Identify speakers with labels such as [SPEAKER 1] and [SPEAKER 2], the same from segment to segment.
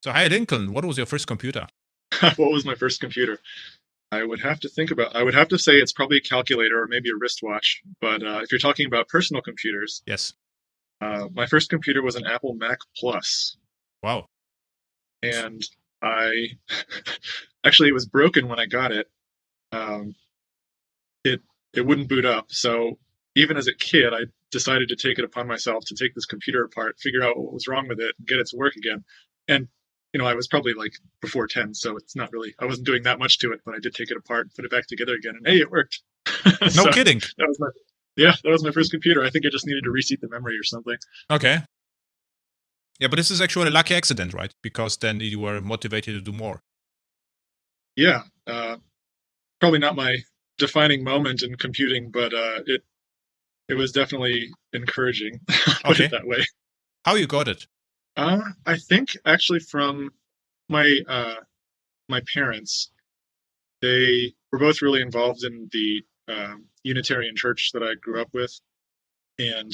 [SPEAKER 1] So, hi, Lincoln. What was your first computer?
[SPEAKER 2] What was my first computer? I would have to say it's probably a calculator or maybe a wristwatch. But if you're talking about personal computers,
[SPEAKER 1] Yes.
[SPEAKER 2] my first computer was an Apple Mac Plus,
[SPEAKER 1] Wow.
[SPEAKER 2] and I actually it was broken when I got it. Um, it it wouldn't boot up, so even as a kid, I decided to take it upon myself to take this computer apart, figure out what was wrong with it, and get it to work again. And I was probably like before 10, so it's not really I wasn't doing that much to it, but I did take it apart, put it back together again, and hey, it worked.
[SPEAKER 1] No
[SPEAKER 2] So
[SPEAKER 1] kidding.
[SPEAKER 2] that was my yeah, that was my first computer. I think I just needed to reseat the memory or something.
[SPEAKER 1] Okay. Yeah, but this is actually a lucky accident, right? Because then you were motivated to do more.
[SPEAKER 2] Yeah, probably not my defining moment in computing, but it was definitely encouraging. Put
[SPEAKER 1] Okay.
[SPEAKER 2] it that way.
[SPEAKER 1] How you got it?
[SPEAKER 2] I think actually from my my parents. They were both really involved in the Unitarian church that I grew up with, and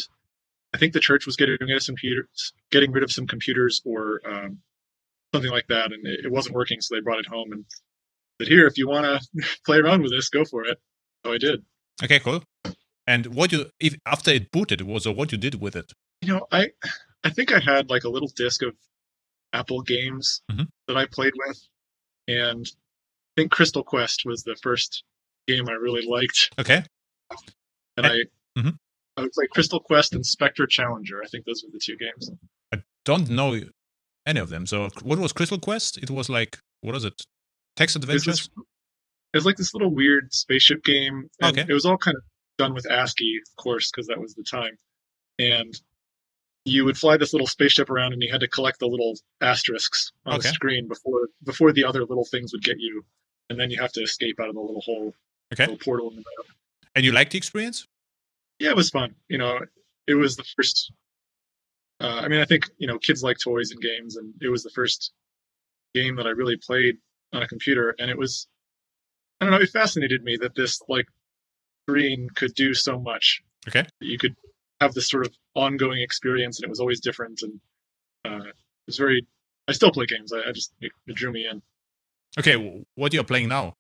[SPEAKER 2] I think the church was getting rid of some computers or something like that, and it wasn't working, so they brought it home and said, "Here, if you want to play around with this, go for it." So I did.
[SPEAKER 1] Okay, cool. And if after it booted, what you did with it?
[SPEAKER 2] I think I had like a little disc of Apple games
[SPEAKER 1] Mhm.
[SPEAKER 2] that I played with, and I think Crystal Quest was the first game I really liked,
[SPEAKER 1] Okay.
[SPEAKER 2] and
[SPEAKER 1] And, mhm.
[SPEAKER 2] I would play Crystal Quest and Spectre Challenger. I think those were the two games.
[SPEAKER 1] I don't know any of them. So, what was Crystal Quest? It was like, what is it? Text
[SPEAKER 2] It was
[SPEAKER 1] adventures?
[SPEAKER 2] this it was like this little weird spaceship game, and
[SPEAKER 1] Okay.
[SPEAKER 2] it was all kind of done with ASCII, of course, because that was the time. And you would fly this little spaceship around, and you had to collect the little asterisks on the
[SPEAKER 1] Okay.
[SPEAKER 2] screen before the other little things would get you, and then you have to escape out of the little hole,
[SPEAKER 1] Okay.
[SPEAKER 2] little portal in the middle.
[SPEAKER 1] And you liked the experience?
[SPEAKER 2] Yeah, it was fun. It was the first. I mean, I think kids like toys and games, and it was the first game that I really played on a computer, and it was I don't know, it fascinated me that this like screen could do so much.
[SPEAKER 1] Okay.
[SPEAKER 2] You could have this sort of ongoing experience, and it was always different. And it was very. I still play games. I just it drew me in.
[SPEAKER 1] Okay. What you're playing now?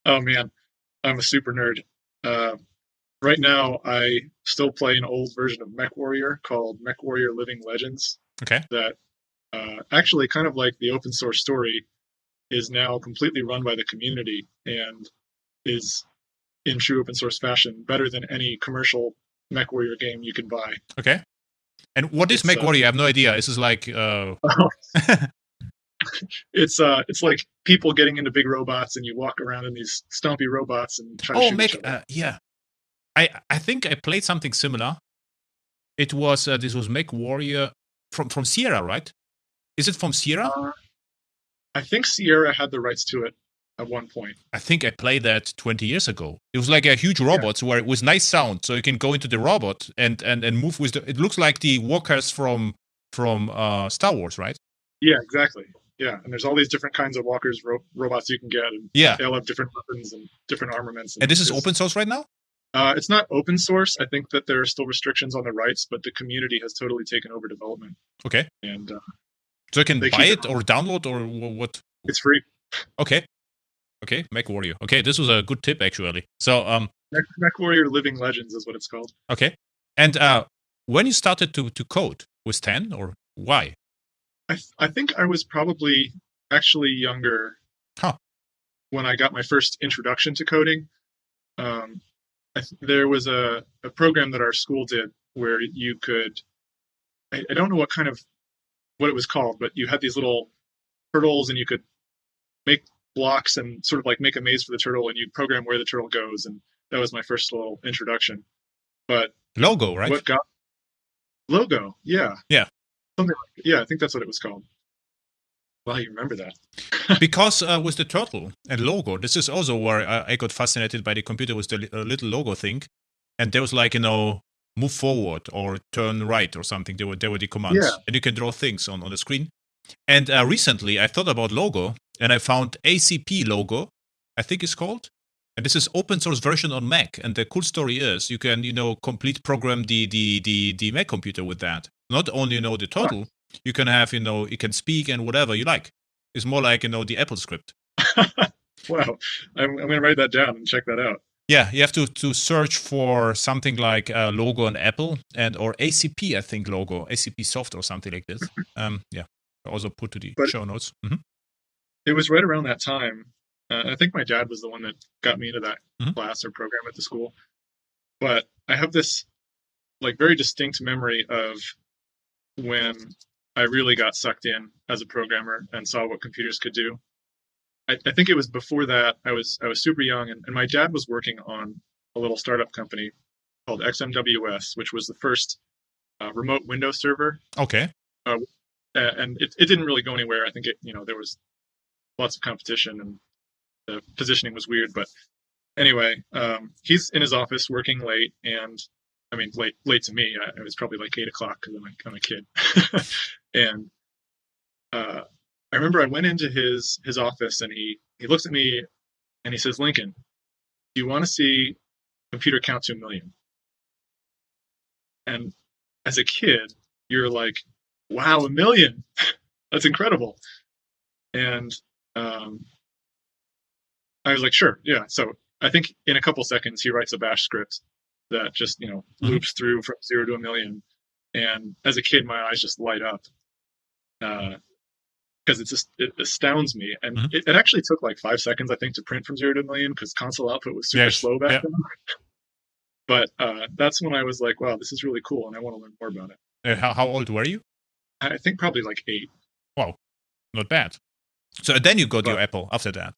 [SPEAKER 2] Oh man, I'm a super nerd. Uh, right now, I still play an old version of MechWarrior called MechWarrior Living Legends.
[SPEAKER 1] Okay.
[SPEAKER 2] That actually, kind of like the open source story, is now completely run by the community and is in true open source fashion better than any commercial MechWarrior game you can buy.
[SPEAKER 1] Okay. And what is MechWarrior? I have no idea. This is like.
[SPEAKER 2] It's like people getting into big robots, and you walk around in these stompy robots and try to shoot each other.
[SPEAKER 1] Yeah. I think I played something similar. It was this was MechWarrior from Sierra, right? Is it from Sierra?
[SPEAKER 2] I think Sierra had the rights to it at one point.
[SPEAKER 1] I think I played that 20 years ago. It was like a huge robot where it was nice sound, so you can go into the robot and move with the. It looks like the walkers from Star Wars, right?
[SPEAKER 2] Yeah, exactly. Yeah, and there's all these different kinds of walkers, robots you can get, and they all have different weapons and different armaments.
[SPEAKER 1] And this is open source right now?
[SPEAKER 2] It's not open source. I think that there are still restrictions on the rights, but the community has totally taken over development.
[SPEAKER 1] Okay.
[SPEAKER 2] And
[SPEAKER 1] so you can buy it or download or what?
[SPEAKER 2] It's free.
[SPEAKER 1] Okay. Okay, MechWarrior. Okay, this was a good tip actually. So
[SPEAKER 2] MechWarrior Living Legends is what it's called.
[SPEAKER 1] Okay. And when you started to code, was 10 or why?
[SPEAKER 2] I think I was probably actually younger when I got my first introduction to coding. There was a program that our school did where you could, I don't know what it was called, but you had these little turtles, and you could make blocks and sort of like make a maze for the turtle, and you'd program where the turtle goes. And that was my first little introduction. But
[SPEAKER 1] Logo, right?
[SPEAKER 2] What got Logo? Yeah.
[SPEAKER 1] Yeah.
[SPEAKER 2] Something like, yeah, I think that's what it was called. Well, you remember that.
[SPEAKER 1] Because with the turtle and logo, this is also where I got fascinated by the computer with the little logo thing. And there was like, move forward or turn right or something. There were the commands.
[SPEAKER 2] Yeah.
[SPEAKER 1] And you can draw things on the screen. And recently I thought about logo, and I found ACP logo, I think it's called. And this is open source version on Mac. And the cool story is you can, complete program the Mac computer with that. Not only the turtle, You can have, you can speak and whatever you like. It's more like, the Apple script.
[SPEAKER 2] Wow. I'm going to write that down and check that out.
[SPEAKER 1] Yeah, you have to search for something like logo on Apple or ACP, I think logo, ACP soft or something like this. Yeah, I also put to the
[SPEAKER 2] But
[SPEAKER 1] show notes.
[SPEAKER 2] it was right around that time. I think my dad was the one that got me into that
[SPEAKER 1] Mhm.
[SPEAKER 2] class or program at the school. But I have this like very distinct memory of when I really got sucked in as a programmer and saw what computers could do. I think it was before that. I was super young, and my dad was working on a little startup company called XMWS, which was the first remote Windows server.
[SPEAKER 1] Okay.
[SPEAKER 2] Uh, and it didn't really go anywhere. I think there was lots of competition and the positioning was weird. But anyway, he's in his office working late, and I mean late to me. It was probably like 8 o'clock because I'm a kid. And I remember I went into his office and he looks at me and he says, "Lincoln, do you want to see computer count to 1,000,000?" And as a kid, you're like, "Wow, 1,000,000! That's incredible!" And I was like, "Sure, yeah." So I think in a couple seconds he writes a Bash script that just loops through from 0 to 1,000,000. And as a kid, my eyes just light up. Because it astounds me, and it actually took like 5 seconds, I think, to print from 0 to 1,000,000 because console output was super slow back then. But that's when I was like, "Wow, this is really cool," and I want to learn more about it.
[SPEAKER 1] How old were you?
[SPEAKER 2] I think probably like 8.
[SPEAKER 1] Wow, not bad. So then you got your Apple after that.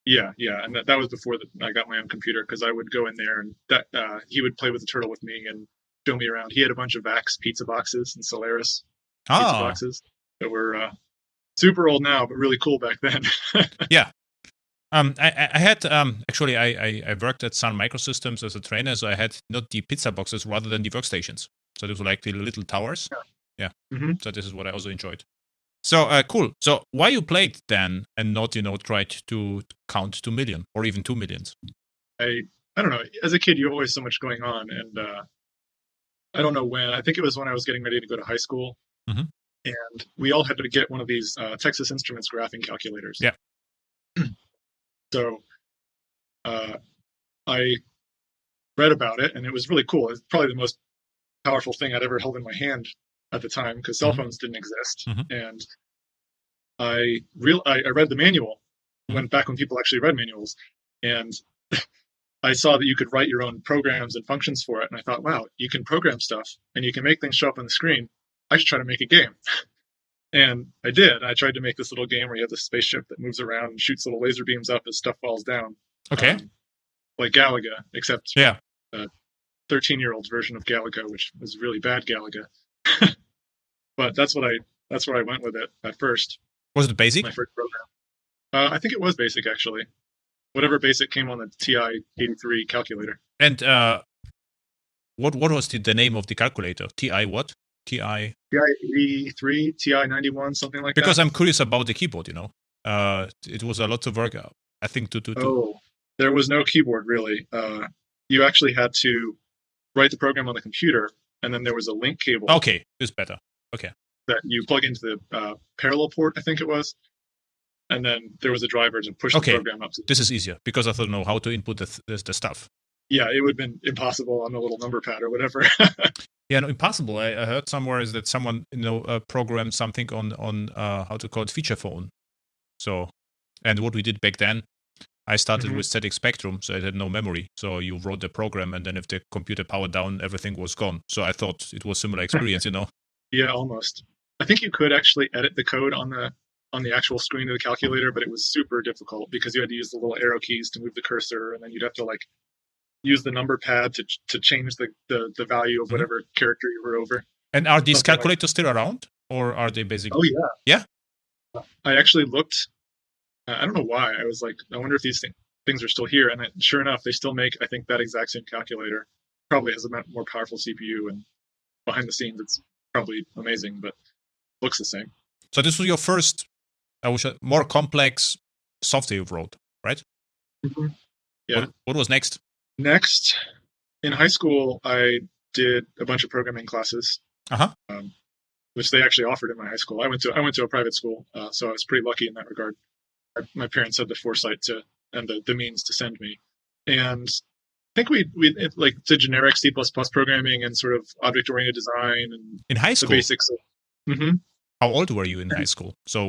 [SPEAKER 2] Yeah, and that was before I got my own computer because I would go in there and he would play with the turtle with me and show me around. He had a bunch of Vax pizza boxes and Solaris pizza boxes that were super old now, but really cool back then.
[SPEAKER 1] Yeah. I had actually I worked at Sun Microsystems as a trainer, so I had not the pizza boxes rather than the workstations. So those were like the little towers. Yeah. So this is what I also enjoyed. So cool. So why you played then and not tried to count to 1,000,000 or even 2,000,000?
[SPEAKER 2] I don't know. As a kid, you have always so much going on, and I don't know when. I think it was when I was getting ready to go to high school, and we all had to get one of these Texas Instruments graphing calculators.
[SPEAKER 1] Yeah.
[SPEAKER 2] So I read about it, and it was really cool. It's probably the most powerful thing I'd ever held in my hand at the time because cell phones didn't exist. And I read the manual when people actually read manuals, and I saw that you could write your own programs and functions for it. And I thought, wow, you can program stuff and you can make things show up on the screen. I should try to make a game. And I did. I tried to make this little game where you have this spaceship that moves around and shoots little laser beams up as stuff falls down.
[SPEAKER 1] Okay.
[SPEAKER 2] Like Galaga, except
[SPEAKER 1] a
[SPEAKER 2] 13-year-old's version of Galaga, which was really bad Galaga. But that's where I went with it at first.
[SPEAKER 1] Was it BASIC?
[SPEAKER 2] My first program. I think it was BASIC, actually. Whatever BASIC came on the TI-83 calculator.
[SPEAKER 1] And what was the name of the calculator? TI what?
[SPEAKER 2] TI-83, TI-91, something like
[SPEAKER 1] because
[SPEAKER 2] that.
[SPEAKER 1] I'm curious about the keyboard, it was a lot of work, I think, to
[SPEAKER 2] Oh, there was no keyboard, really. You actually had to write the program on the computer, and then there was a link cable.
[SPEAKER 1] Okay, it's better. Okay.
[SPEAKER 2] That you plug into the parallel port, I think it was. And then there was a driver to push the program up.
[SPEAKER 1] This is easier, because I don't know how to input the stuff.
[SPEAKER 2] Yeah, it would have been impossible on the little number pad or whatever.
[SPEAKER 1] Yeah, no, impossible. I heard somewhere is that someone programmed something on how to call it feature phone. So, and what we did back then, I started with ZX Spectrum, so it had no memory. So you wrote the program, and then if the computer powered down, everything was gone. So I thought it was similar experience,
[SPEAKER 2] Yeah, almost. I think you could actually edit the code on the actual screen of the calculator, but it was super difficult because you had to use the little arrow keys to move the cursor, and then you'd have to use the number pad to change the value of whatever character you were over.
[SPEAKER 1] And are these calculators still around, or are they basically?
[SPEAKER 2] Oh
[SPEAKER 1] yeah.
[SPEAKER 2] I actually looked. I don't know why. I was like, I wonder if these things are still here. And sure enough, they still make, I think, that exact same calculator. Probably has a more powerful CPU, and behind the scenes, it's probably amazing, but looks the same.
[SPEAKER 1] So this was your first, more complex software you wrote, right?
[SPEAKER 2] Yeah.
[SPEAKER 1] What was next?
[SPEAKER 2] Next, in high school, I did a bunch of programming classes. which they actually offered in my high school. I went to a private school, so I was pretty lucky in that regard. My parents had the foresight to and the means to send me, and I think we like the generic C++ programming and sort of object oriented design and
[SPEAKER 1] In high
[SPEAKER 2] the
[SPEAKER 1] school?
[SPEAKER 2] basics of. Mm-hmm.
[SPEAKER 1] How old were you in high school? So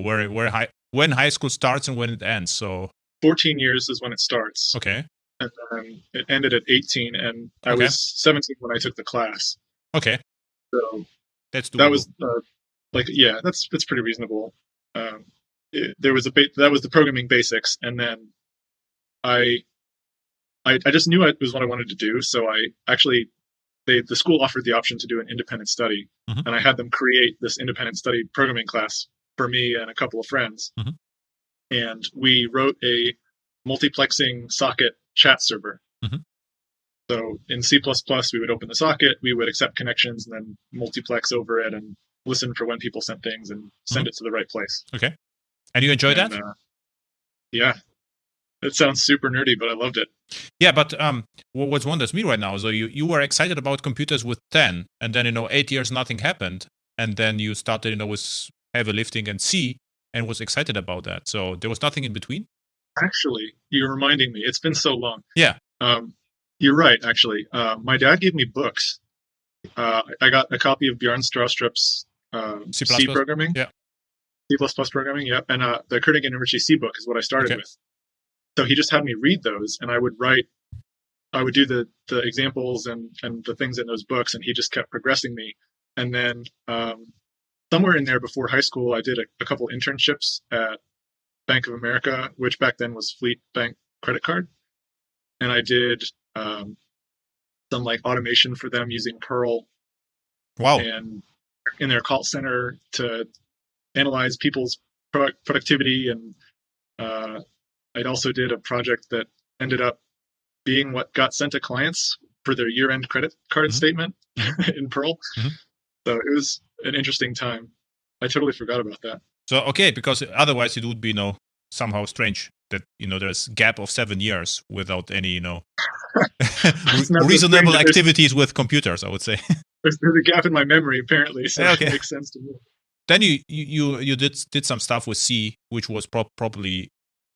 [SPEAKER 1] when high school starts and when it ends? So
[SPEAKER 2] 14 years is when it starts.
[SPEAKER 1] Okay.
[SPEAKER 2] And then it ended at 18, and I
[SPEAKER 1] Okay.
[SPEAKER 2] was 17 when I took the class.
[SPEAKER 1] Okay.
[SPEAKER 2] So
[SPEAKER 1] That's doable.
[SPEAKER 2] that was that's pretty reasonable. That was the programming basics, and then I just knew it was what I wanted to do. So I actually the school offered the option to do an independent study,
[SPEAKER 1] Mhm.
[SPEAKER 2] and I had them create this independent study programming class for me and a couple of friends,
[SPEAKER 1] Mhm.
[SPEAKER 2] and we wrote a multiplexing socket chat server.
[SPEAKER 1] Mhm.
[SPEAKER 2] So in C++, we would open the socket, we would accept connections, and then multiplex over it and listen for when people sent things and send it to the right place.
[SPEAKER 1] Okay. And you enjoyed that?
[SPEAKER 2] Yeah. It sounds super nerdy, but I loved it.
[SPEAKER 1] Yeah, but what wonders me right now, so you were excited about computers with 10, and then 8 years nothing happened, and then you started with heavy lifting and C, and was excited about that. So there was nothing in between.
[SPEAKER 2] Actually, you're reminding me. It's been so long.
[SPEAKER 1] Yeah.
[SPEAKER 2] You're right. Actually, my dad gave me books. I got a copy of Bjorn Stroustrup's C programming.
[SPEAKER 1] Yeah.
[SPEAKER 2] C++ programming. Yep. And the Kernighan and Ritchie C book is what I started with. So he just had me read those, and I would do the examples and the things in those books, and he just kept progressing me. And then somewhere in there before high school, I did a couple internships at Bank of America, which back then was Fleet Bank credit card. And I did some like automation for them using Perl.
[SPEAKER 1] Wow.
[SPEAKER 2] And in their call center to analyze people's productivity. And I also did a project that ended up being what got sent to clients for their year-end credit card statement in Perl.
[SPEAKER 1] Mm-hmm.
[SPEAKER 2] So it was an interesting time. I totally forgot about that.
[SPEAKER 1] So, okay, because otherwise it would be, somehow strange that, there's gap of 7 years without any, reasonable activities with computers, I would say.
[SPEAKER 2] There's a gap in my memory, apparently, so
[SPEAKER 1] okay.
[SPEAKER 2] It makes sense to me.
[SPEAKER 1] Then you did some stuff with C, which was probably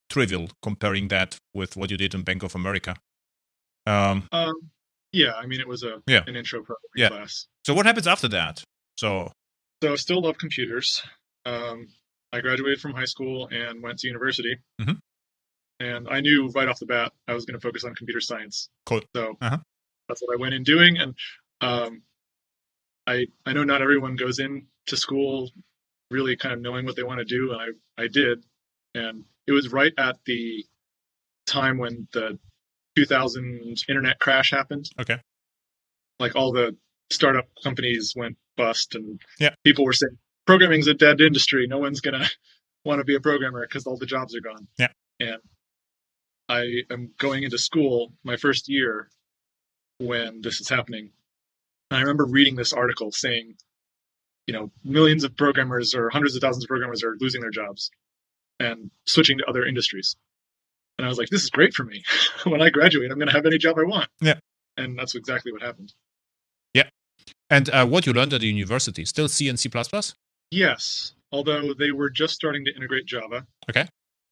[SPEAKER 1] trivial comparing that with what you did in Bank of America.
[SPEAKER 2] Yeah, I mean, it was an intro programming class.
[SPEAKER 1] So what happens after that? So
[SPEAKER 2] I still love computers. I graduated from high school and went to university.
[SPEAKER 1] Mm-hmm.
[SPEAKER 2] And I knew right off the bat I was going to focus on computer science.
[SPEAKER 1] Cool.
[SPEAKER 2] So that's what I went in doing. And I know not everyone goes into school really kind of knowing what they want to do, and I did. And it was right at the time when the 2000 internet crash happened.
[SPEAKER 1] Okay.
[SPEAKER 2] Like all the startup companies went bust, and
[SPEAKER 1] people
[SPEAKER 2] were saying programming's a dead industry. No one's gonna want to be a programmer because all the jobs are gone.
[SPEAKER 1] Yeah.
[SPEAKER 2] And I am going into school my first year when this is happening. And I remember reading this article saying, millions of programmers or hundreds of thousands of programmers are losing their jobs and switching to other industries. And I was like, this is great for me. When I graduate, I'm going to have any job I want.
[SPEAKER 1] Yeah.
[SPEAKER 2] And that's exactly what happened.
[SPEAKER 1] Yeah. And what you learned at the university, still C and C++?
[SPEAKER 2] Yes, although they were just starting to integrate Java.
[SPEAKER 1] Okay.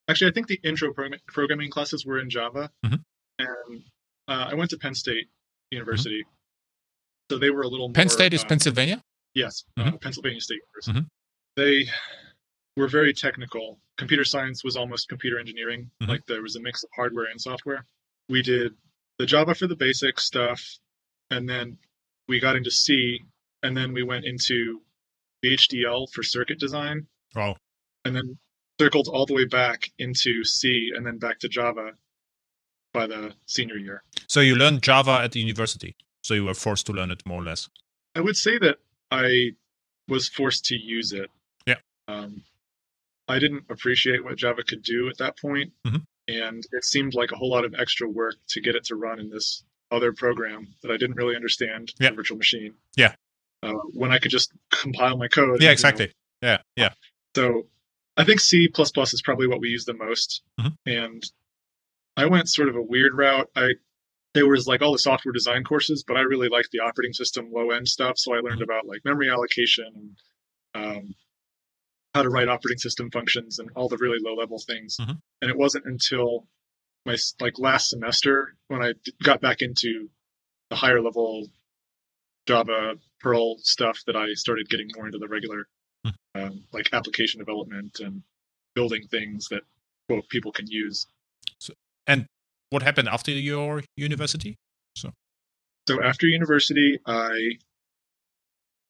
[SPEAKER 2] Actually, I think the intro programming classes were in Java.
[SPEAKER 1] Mm-hmm.
[SPEAKER 2] And I went to Penn State University. Mm-hmm. So they were a little more...
[SPEAKER 1] Penn State is Pennsylvania?
[SPEAKER 2] Yes, Pennsylvania State University.
[SPEAKER 1] Mm-hmm.
[SPEAKER 2] They were very technical. Computer science was almost computer engineering.
[SPEAKER 1] Mm-hmm.
[SPEAKER 2] Like there was a mix of hardware and software. We did the Java for the basic stuff, and then we got into C, and then we went into HDL for circuit design.
[SPEAKER 1] Wow.
[SPEAKER 2] And then circled all the way back into C and then back to Java by the senior year.
[SPEAKER 1] So you learned Java at the university. So you were forced to learn it more or less.
[SPEAKER 2] I would say that I was forced to use it.
[SPEAKER 1] Yeah.
[SPEAKER 2] I didn't appreciate what Java could do at that point.
[SPEAKER 1] Mm-hmm.
[SPEAKER 2] And it seemed like a whole lot of extra work to get it to run in this other program that I didn't really understand, the virtual machine.
[SPEAKER 1] Yeah.
[SPEAKER 2] When I could just compile my code.
[SPEAKER 1] Yeah, exactly. Yeah.
[SPEAKER 2] So I think C++ is probably what we use the most.
[SPEAKER 1] Mm-hmm.
[SPEAKER 2] And I went sort of a weird route. There was like all the software design courses, but I really liked the operating system low end stuff. So I learned about like memory allocation and how to write operating system functions and all the really low level things.
[SPEAKER 1] Mm-hmm.
[SPEAKER 2] And it wasn't until my last semester when I got back into the higher level Java Perl stuff that I started getting more into the regular like application development and building things that people can use.
[SPEAKER 1] And what happened after your university?
[SPEAKER 2] So after university, I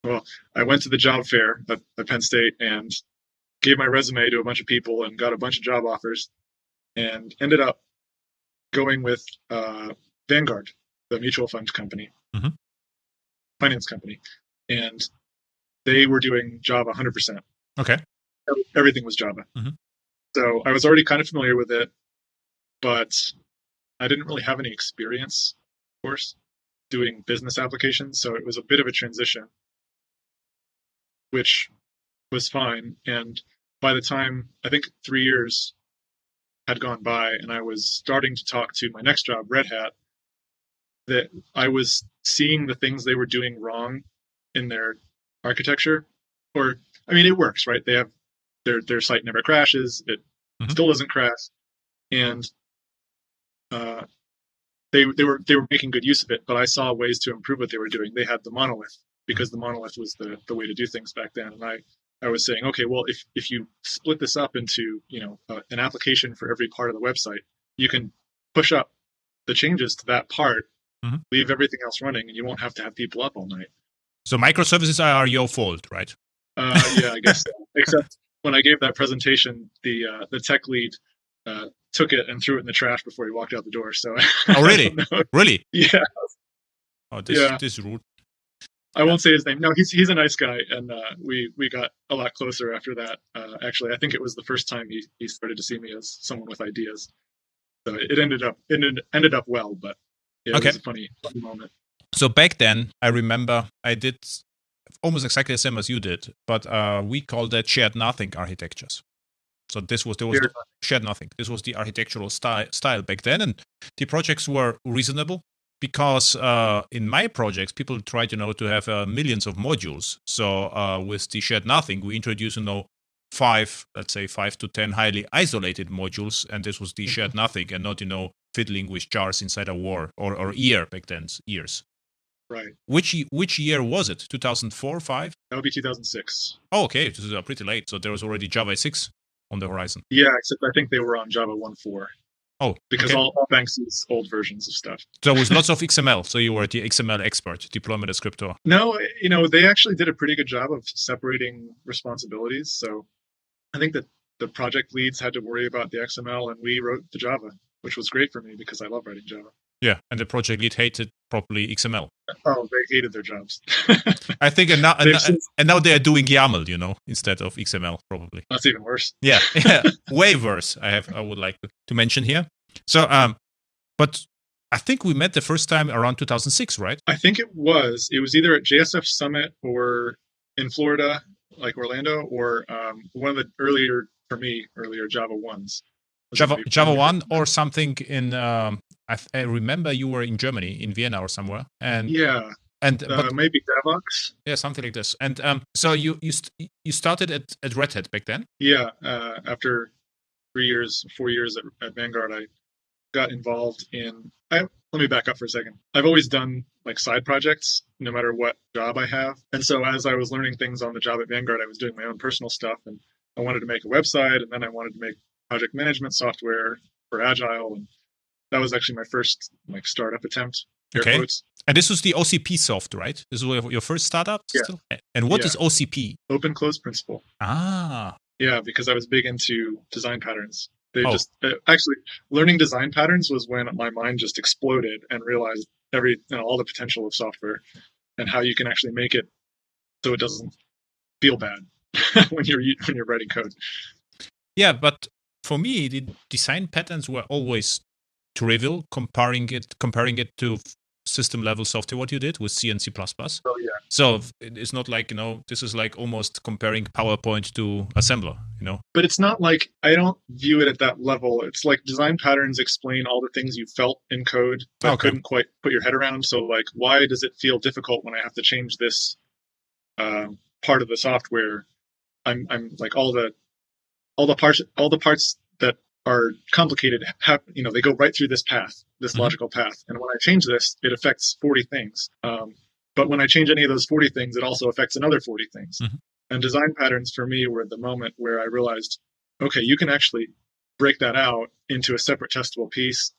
[SPEAKER 2] went to the job fair at Penn State and gave my resume to a bunch of people and got a bunch of job offers, and ended up going with Vanguard, the mutual fund company, finance company, and they were doing Java 100%.
[SPEAKER 1] Okay.
[SPEAKER 2] Everything was Java. So I was already kind of familiar with it, but I didn't really have any experience, of course, doing business applications. So it was a bit of a transition, which was fine. And by the time, I think 3 years had gone by and I was starting to talk to my next job, Red Hat, that I was seeing the things they were doing wrong in their architecture. Or, I mean, it works, right? They have their site never crashes. It still doesn't crash. And they were making good use of it, but I saw ways to improve what they were doing. They had the monolith because the monolith was the way to do things back then. And I was saying, okay, well, if you split this up into an application for every part of the website, you can push up the changes to that part, leave everything else running, and you won't have to have people up all night.
[SPEAKER 1] So microservices are your fault, right?
[SPEAKER 2] Yeah, I guess so. Except when I gave that presentation, the tech lead took it and threw it in the trash before he walked out the door. So
[SPEAKER 1] oh, really? Really?
[SPEAKER 2] Yeah.
[SPEAKER 1] Oh, this is rude.
[SPEAKER 2] I won't say his name. No, he's a nice guy, and we got a lot closer after that. Actually, I think it was the first time he started to see me as someone with ideas. So it ended up well, but yeah, it was a funny moment.
[SPEAKER 1] So back then, I remember I did almost exactly the same as you did, but we called that shared nothing architectures. So there was shared nothing. This was the architectural style back then, and the projects were reasonable because in my projects, people tried, to have millions of modules. So with the shared nothing, we introduced, let's say 5 to 10 highly isolated modules, and this was the shared nothing, and not, fiddling with jars inside a war or ear back then, ears.
[SPEAKER 2] Right.
[SPEAKER 1] Which year was it? 2004, 5?
[SPEAKER 2] That would be 2006.
[SPEAKER 1] Oh, okay. This is pretty late. So there was already Java 6 on the horizon.
[SPEAKER 2] Yeah, except I think they were on Java 1.4.
[SPEAKER 1] Oh,
[SPEAKER 2] because all Banks use old versions of stuff.
[SPEAKER 1] So it was lots of XML. So you were the XML expert, deployment descriptor.
[SPEAKER 2] No, they actually did a pretty good job of separating responsibilities. So I think that the project leads had to worry about the XML, and we wrote the Java, which was great for me because I love writing Java.
[SPEAKER 1] Yeah, and the project lead hated probably XML.
[SPEAKER 2] Oh, they hated their jobs.
[SPEAKER 1] I think, and now they are doing YAML, instead of XML, probably.
[SPEAKER 2] That's even worse.
[SPEAKER 1] Yeah, way worse. I would like to mention here. So, but I think we met the first time around 2006, right?
[SPEAKER 2] I think it was. It was either at JSF Summit or in Florida, like Orlando, or one of the earlier Java ones.
[SPEAKER 1] Java 1 or something in. I remember you were in Germany, in Vienna or somewhere, and
[SPEAKER 2] yeah, but maybe DevOps.
[SPEAKER 1] Yeah, something like this. And so you started at Red Hat back then?
[SPEAKER 2] Yeah, after 4 years at Vanguard, I got involved in. Let me back up for a second. I've always done like side projects, no matter what job I have. And so as I was learning things on the job at Vanguard, I was doing my own personal stuff, and I wanted to make a website, and then I wanted to make project management software for Agile, and that was actually my first like startup attempt.
[SPEAKER 1] Okay.
[SPEAKER 2] Quotes.
[SPEAKER 1] And this was the OCP soft, right? This was your first startup?
[SPEAKER 2] Yeah.
[SPEAKER 1] Still? And what is OCP?
[SPEAKER 2] Open Close Principle.
[SPEAKER 1] Ah.
[SPEAKER 2] Yeah, because I was big into design patterns. They actually learning design patterns was when my mind just exploded and realized all the potential of software and how you can actually make it so it doesn't feel bad when you're writing code.
[SPEAKER 1] Yeah, but for me, the design patterns were always trivial comparing it to system level software, what you did with C and C++.
[SPEAKER 2] Oh, yeah.
[SPEAKER 1] So it's not like, this is like almost comparing PowerPoint to assembler,
[SPEAKER 2] But it's not like, I don't view it at that level. It's like design patterns explain all the things you felt in code but couldn't quite put your head around. So like, why does it feel difficult when I have to change this part of the software, I'm like all the parts that are complicated have, they go right through this path, this logical path. And when I change this, it affects 40 things. But when I change any of those 40 things, it also affects another 40 things. And design patterns for me were the moment where I realized, okay, you can actually break that out into a separate testable piece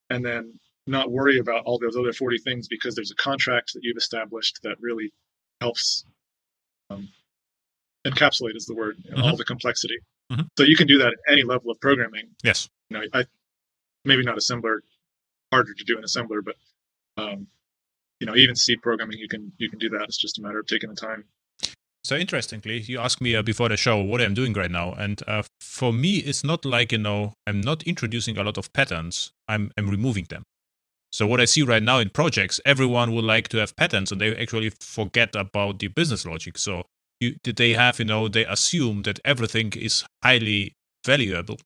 [SPEAKER 2] and then not worry about all those other 40 things because there's a contract that you've established that really helps encapsulate is the word, all the complexity. So you can do that at any level of programming.
[SPEAKER 1] Yes.
[SPEAKER 2] Maybe not assembler, harder to do in assembler, but even C programming, you can do that. It's just a matter of taking the time.
[SPEAKER 1] So interestingly, you asked me before the show what I'm doing right now, and for me, it's not like I'm not introducing a lot of patterns. I'm removing them. So what I see right now in projects, everyone would like to have patterns, and they actually forget about the business logic. So they assume that everything is highly valuable,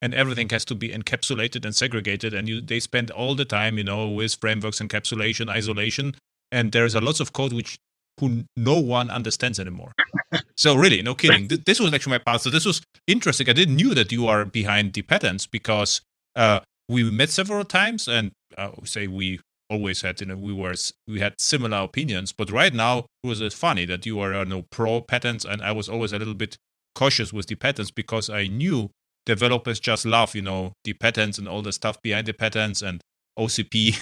[SPEAKER 1] and everything has to be encapsulated and segregated, and they spend all the time, with frameworks, encapsulation, isolation, and there's a lots of code who no one understands anymore. So really, no kidding. This was actually my path. So this was interesting. I didn't knew that you are behind the patterns because we met several times, and we always had, we had similar opinions. But right now, it was funny that you are pro patterns, and I was always a little bit cautious with the patterns because I knew developers just love, the patterns and all the stuff behind the patterns and OCP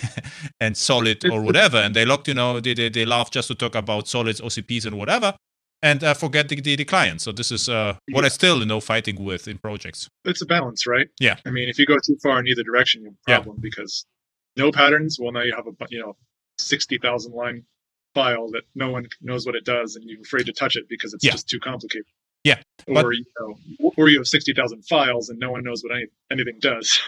[SPEAKER 1] and solid or whatever. And they they love just to talk about solids, OCPs and whatever, and forget the client. So this is what I still, fighting with in projects.
[SPEAKER 2] It's a balance, right?
[SPEAKER 1] Yeah.
[SPEAKER 2] I mean, if you go too far in either direction, you have a problem because no patterns, well, now you have a 60,000 line file that no one knows what it does, and you're afraid to touch it because it's just too complicated.
[SPEAKER 1] Yeah.
[SPEAKER 2] Or you have 60,000 files and no one knows what anything does.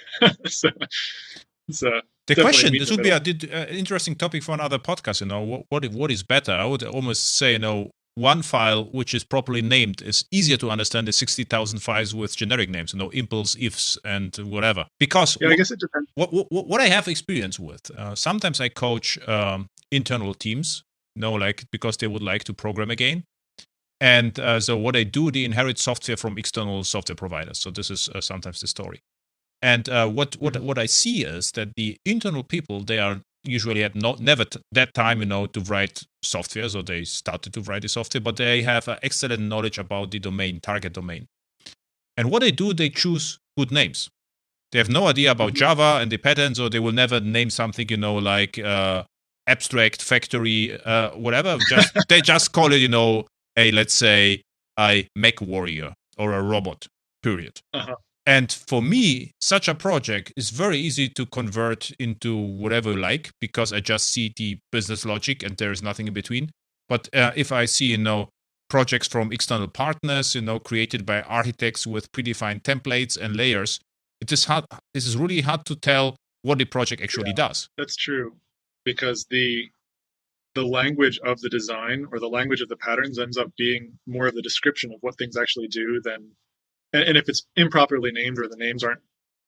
[SPEAKER 2] So
[SPEAKER 1] the question, this would be an interesting topic for another podcast. What is better? I would almost say, one file which is properly named is easier to understand than 60,000 files with generic names, impls, ifs, and whatever. Because
[SPEAKER 2] I guess it depends.
[SPEAKER 1] What I have experience with, sometimes I coach internal teams, because they would like to program again. And so what I do, they inherit software from external software providers. So this is sometimes the story. And what I see is that the internal people, they are usually had never that time, to write software. So they started to write the software, but they have excellent knowledge about the domain, target domain. And what they do, they choose good names. They have no idea about Java and the patterns, or they will never name something, like abstract, factory, whatever. They just call it, let's say, a mech warrior or a robot, period. And for me, such a project is very easy to convert into whatever you like, because I just see the business logic and there is nothing in between. But if I see, projects from external partners, created by architects with predefined templates and layers, it is really hard to tell what the project actually does.
[SPEAKER 2] That's true, because the language of the design or the language of the patterns ends up being more of the description of what things actually do than, and if it's improperly named or the names aren't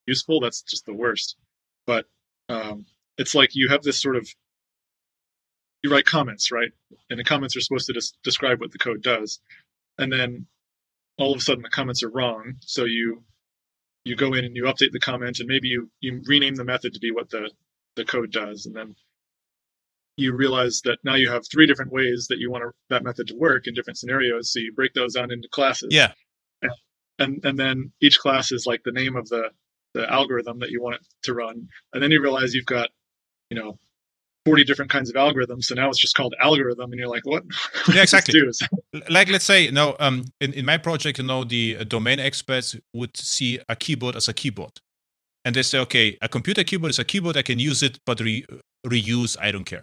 [SPEAKER 2] useful, that's just the worst. But it's like you have this sort of, you write comments, right? And the comments are supposed to describe what the code does. And then all of a sudden the comments are wrong. So you go in and you update the comment, and maybe you rename the method to be what the code does. And then you realize that now you have 3 different ways that you want that method to work in different scenarios. So you break those down into classes.
[SPEAKER 1] Yeah.
[SPEAKER 2] And then each class is like the name of the algorithm that you want it to run. And then you realize you've got, 40 different kinds of algorithms. So now it's just called algorithm. And you're like, what?
[SPEAKER 1] Yeah, exactly. Like, let's say, in my project, the domain experts would see a keyboard as a keyboard. And they say, okay, a computer keyboard is a keyboard. I can use it, but reuse, I don't care.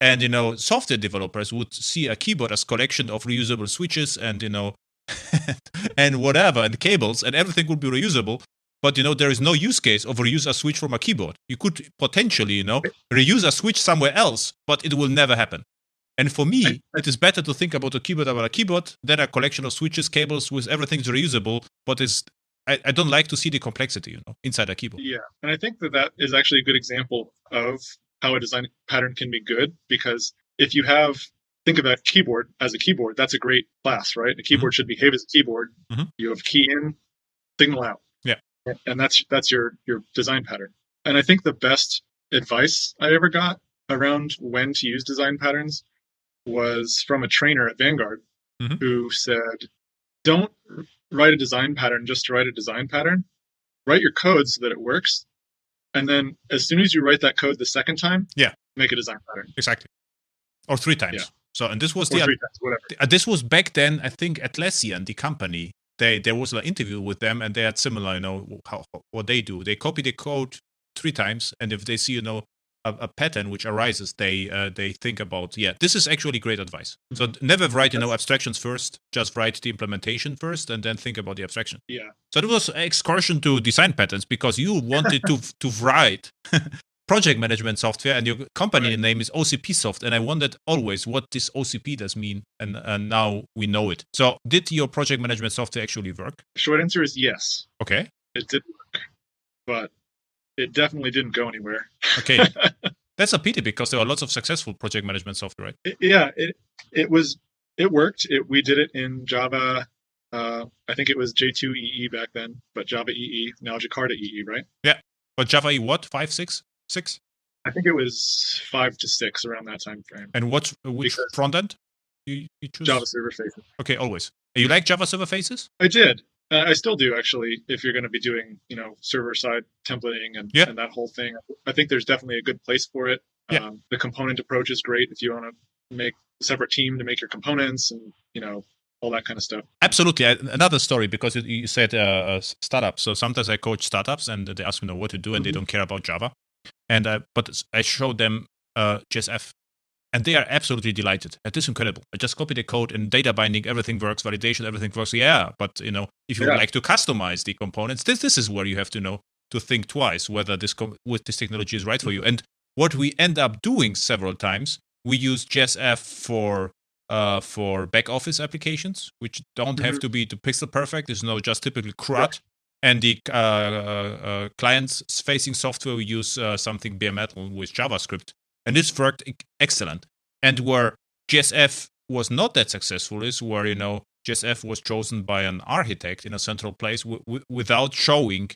[SPEAKER 1] And, software developers would see a keyboard as collection of reusable switches and, and whatever, and cables, and everything would be reusable. But, there is no use case of reuse a switch from a keyboard. You could potentially, reuse a switch somewhere else, but it will never happen. And for me, it is better to think about a keyboard than a collection of switches, cables with everything reusable. But I don't like to see the complexity, inside a keyboard.
[SPEAKER 2] Yeah, and I think that is actually a good example of how a design pattern can be good, because if you have think of a keyboard as a keyboard. That's a great class, right? A keyboard should behave as a keyboard. You have key in, signal out.
[SPEAKER 1] Yeah.
[SPEAKER 2] And that's your design pattern. And I think the best advice I ever got around when to use design patterns was from a trainer at Vanguard who said, don't write a design pattern just to write a design pattern. Write your code so that it works. And then as soon as you write that code the second time, make a design pattern.
[SPEAKER 1] Exactly. Or 3 times. Yeah. So, and this was
[SPEAKER 2] or 3 times, whatever.
[SPEAKER 1] This was back then, I think, Atlassian, the company. There was an interview with them, and they had similar, what they do. They copy the code 3 times, and if they see, a pattern which arises, they think about, this is actually great advice. So never write, abstractions first. Just write the implementation first, and then think about the abstraction.
[SPEAKER 2] Yeah.
[SPEAKER 1] So it was an excursion to design patterns because you wanted to write project management software, and your company name is OCP Soft. And I wondered always what this OCP does mean, and now we know it. So did your project management software actually work?
[SPEAKER 2] Short answer is yes.
[SPEAKER 1] Okay.
[SPEAKER 2] It did work, but it definitely didn't go anywhere.
[SPEAKER 1] Okay. That's a pity because there are lots of successful project management software, right?
[SPEAKER 2] It worked. We did it in Java. I think it was J2 EE back then, but Java EE, now Jakarta EE, right?
[SPEAKER 1] Yeah. But Java EE what? 5, 6? 6?
[SPEAKER 2] I think it was 5 to 6 around that time frame.
[SPEAKER 1] And which front end you choose?
[SPEAKER 2] Java Server Faces.
[SPEAKER 1] Okay, always. You like Java Server Faces?
[SPEAKER 2] I did. I still do, actually, if you're going to be doing, server-side templating and that whole thing. I think there's definitely a good place for it.
[SPEAKER 1] Yeah.
[SPEAKER 2] The component approach is great if you want to make a separate team to make your components and, all that kind of stuff.
[SPEAKER 1] Absolutely. Another story, because you said startups. So sometimes I coach startups, and they ask me what to do, and they don't care about Java. But I showed them JSF. And they are absolutely delighted. It is incredible. I just copy the code and data binding, everything works, validation, everything works. Yeah, but if you would like to customize the components, this is where you have to think twice whether this technology is right for you. And what we end up doing several times, we use JSF for back office applications, which don't have to be pixel perfect. It's just typically CRUD. And the clients facing software, we use something bare metal with JavaScript. And this worked excellent. And where JSF was not that successful is where, JSF was chosen by an architect in a central place without showing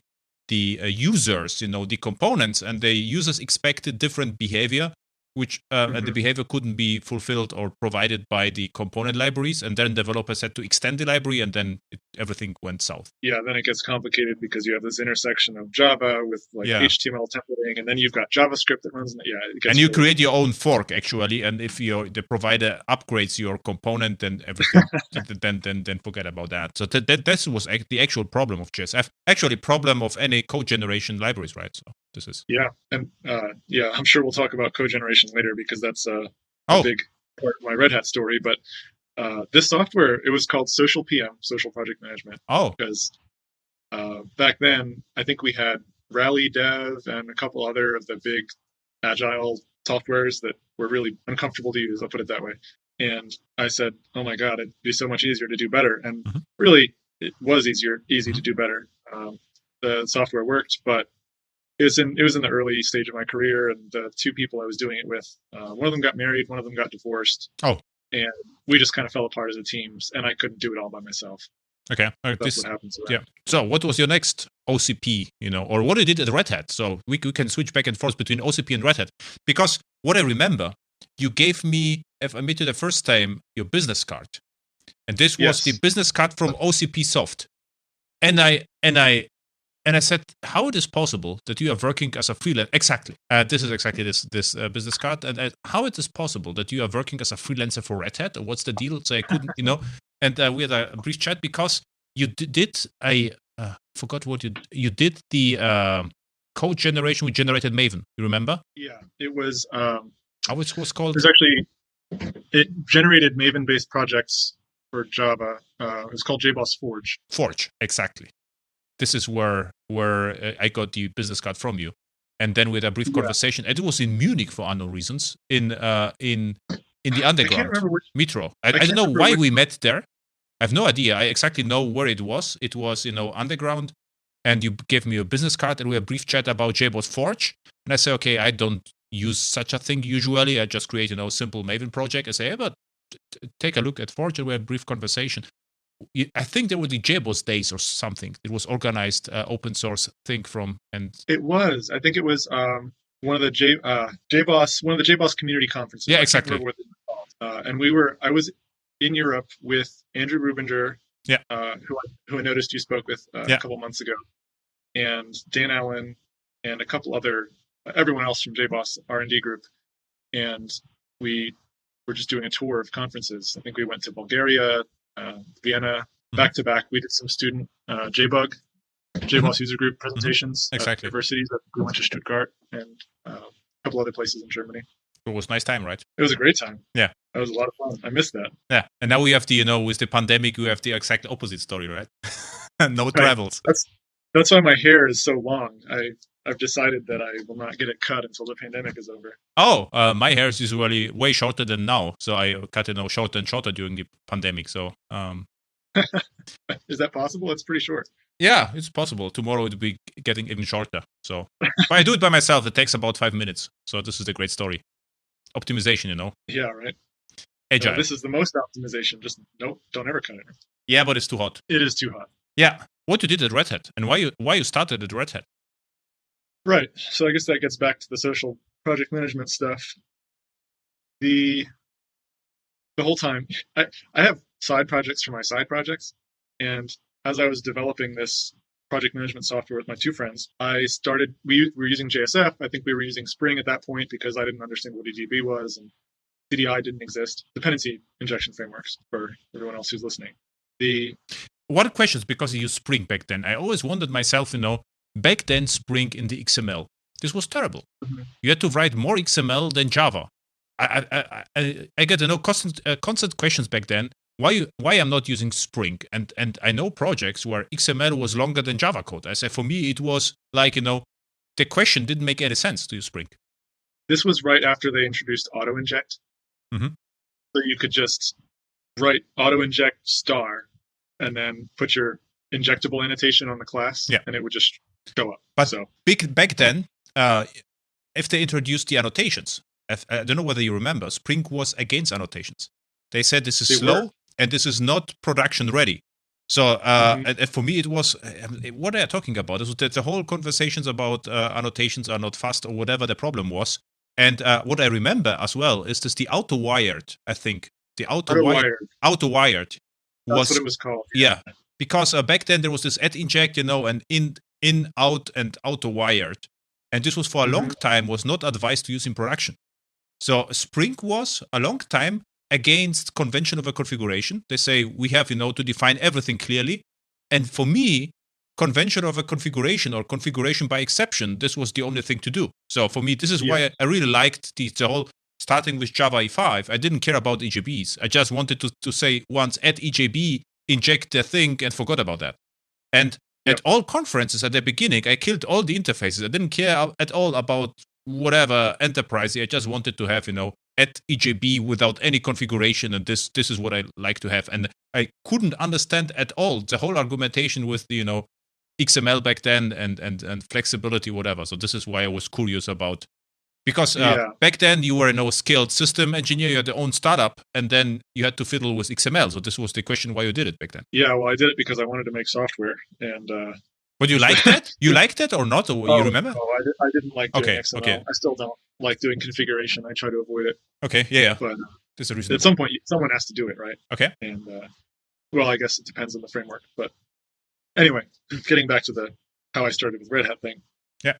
[SPEAKER 1] the users, the components. And the users expected different behavior, which and the behavior couldn't be fulfilled or provided by the component libraries. And then developers had to extend the library, and then everything went south.
[SPEAKER 2] Yeah, then it gets complicated because you have this intersection of Java with HTML templating, and then you've got JavaScript that runs.
[SPEAKER 1] And you create your own fork actually. And if the provider upgrades your component, then everything, then forget about that. So that was the actual problem of JSF. Actually, problem of any code generation libraries, right? So this is
[SPEAKER 2] and I'm sure we'll talk about code generation later because that's a big part of my Red Hat story. But this software, it was called Social PM, Social Project Management. Because back then, I think we had Rally Dev and a couple other of the big agile softwares that were really uncomfortable to use. I'll put it that way. And I said, oh my God, it'd be so much easier to do better. And really, it was easy to do better. The software worked, but it was in the early stage of my career, and the 2 people I was doing it with, one of them got married, one of them got divorced. And we just kind of fell apart as a team, and I couldn't do it all by myself.
[SPEAKER 1] Okay.
[SPEAKER 2] That's what happens.
[SPEAKER 1] Yeah. So what was your next OCP, or what you did at Red Hat? So we can switch back and forth between OCP and Red Hat. Because what I remember, you gave me, if I met you the first time, your business card. And this was the business card from OCP Soft. And I said, how it is possible that you are working as a freelancer? Exactly. This is exactly this business card. And how it is possible that you are working as a freelancer for Red Hat? Or what's the deal? So I couldn't, And we had a brief chat because you did, I forgot what you did, the code generation. We generated Maven. You remember?
[SPEAKER 2] Yeah, it was.
[SPEAKER 1] How it was called?
[SPEAKER 2] It generated Maven-based projects for Java. It was called jboss Forge.
[SPEAKER 1] Forge, exactly. This is where I got the business card from you, and then with a brief conversation. It was in Munich for unknown reasons. In the underground metro. I don't know why we met there. I have no idea. I exactly know where it was. It was underground, and you gave me a business card, and we had a brief chat about jboss Forge. And I say, okay, I don't use such a thing usually. I just create simple Maven project. I say, but take a look at Forge and we had a brief conversation. I think there were the JBoss days or something. It was organized open source thing from and
[SPEAKER 2] it was. I think it was one of the JBoss community conferences.
[SPEAKER 1] Yeah,
[SPEAKER 2] I
[SPEAKER 1] exactly.
[SPEAKER 2] can't remember what they were called. And I was in Europe with Andrew Rubinger, who I noticed you spoke with a couple months ago, and Dan Allen, and a couple everyone else from JBoss R&D group, and we were just doing a tour of conferences. I think we went to Bulgaria, Vienna, back to back. We did some student JBoss user group presentations at universities. We went to Stuttgart and a couple other places in Germany.
[SPEAKER 1] It was a nice time, right?
[SPEAKER 2] It was a great time.
[SPEAKER 1] Yeah.
[SPEAKER 2] It was a lot of fun. I missed that.
[SPEAKER 1] Yeah. And now we have with the pandemic, we have the exact opposite story, right? No
[SPEAKER 2] right.
[SPEAKER 1] travels.
[SPEAKER 2] That's why my hair is so long. I've decided that I will not get it cut until the pandemic is over.
[SPEAKER 1] Oh, my hair is usually way shorter than now. So I cut it shorter and shorter during the pandemic. So,
[SPEAKER 2] is that possible? It's pretty short.
[SPEAKER 1] Yeah, it's possible. Tomorrow it will be getting even shorter. So, but I do it by myself. It takes about 5 minutes. So this is a great story. Optimization,
[SPEAKER 2] Yeah, right.
[SPEAKER 1] Agile.
[SPEAKER 2] No, this is the most optimization. Just don't ever cut it.
[SPEAKER 1] Yeah, but it's too hot.
[SPEAKER 2] It is too hot.
[SPEAKER 1] Yeah. What you did at Red Hat and why you started at Red Hat?
[SPEAKER 2] Right. So I guess that gets back to the social project management stuff. The whole time, I have side projects for my side projects, and as I was developing this project management software with my two friends, we were using JSF. I think we were using Spring at that point because I didn't understand what a DB was, and CDI didn't exist. Dependency injection frameworks for everyone else who's listening.
[SPEAKER 1] What questions, because you used Spring back then? I always wondered myself, back then Spring in the XML, this was terrible. Mm-hmm. You had to write more XML than Java. I get constant questions back then. Why I'm not using Spring? And I know projects where XML was longer than Java code. I said, for me, it was like, the question didn't make any sense to use Spring.
[SPEAKER 2] This was right after they introduced auto inject.
[SPEAKER 1] Mm-hmm.
[SPEAKER 2] So you could just write auto inject star and then put your injectable annotation on the class, and it would just show up.
[SPEAKER 1] But back then, if they introduced the annotations, I don't know whether you remember, Spring was against annotations. They said this is slow and this is not production ready. So and for me, it was, what are you talking about? The whole conversations about annotations are not fast or whatever the problem was. And what I remember as well is this the auto-wired, I think. The auto-wired
[SPEAKER 2] was what it was called.
[SPEAKER 1] Yeah, because back then there was this add inject, and in, out, and auto-wired. And this was for a long time was not advised to use in production. So Spring was a long time against convention of a configuration. They say we have, to define everything clearly. And for me, convention of a configuration or configuration by exception, this was the only thing to do. So for me, this is why I really liked the whole starting with Java E5. I didn't care about EJBs. I just wanted to say once add EJB, inject the thing, and forgot about that. And at all conferences at the beginning, I killed all the interfaces. I didn't care at all about whatever enterprise. I just wanted to have, add EJB without any configuration, and this is what I like to have. And I couldn't understand at all the whole argumentation with the, XML back then and flexibility, whatever. So this is why I was curious about. Because back then you were a skilled system engineer, you had your own startup, and then you had to fiddle with XML. So this was the question why you did it back then.
[SPEAKER 2] Yeah, well, I did it because I wanted to make software. And
[SPEAKER 1] but you liked that? You liked that or not? Or you remember?
[SPEAKER 2] No, I didn't like doing XML. Okay. I still don't like doing configuration. I try to avoid it.
[SPEAKER 1] Okay, yeah.
[SPEAKER 2] But
[SPEAKER 1] there's a reason.
[SPEAKER 2] At some point, someone has to do it, right?
[SPEAKER 1] Okay.
[SPEAKER 2] And well, I guess it depends on the framework. But anyway, getting back to how I started with Red Hat thing.
[SPEAKER 1] Yeah.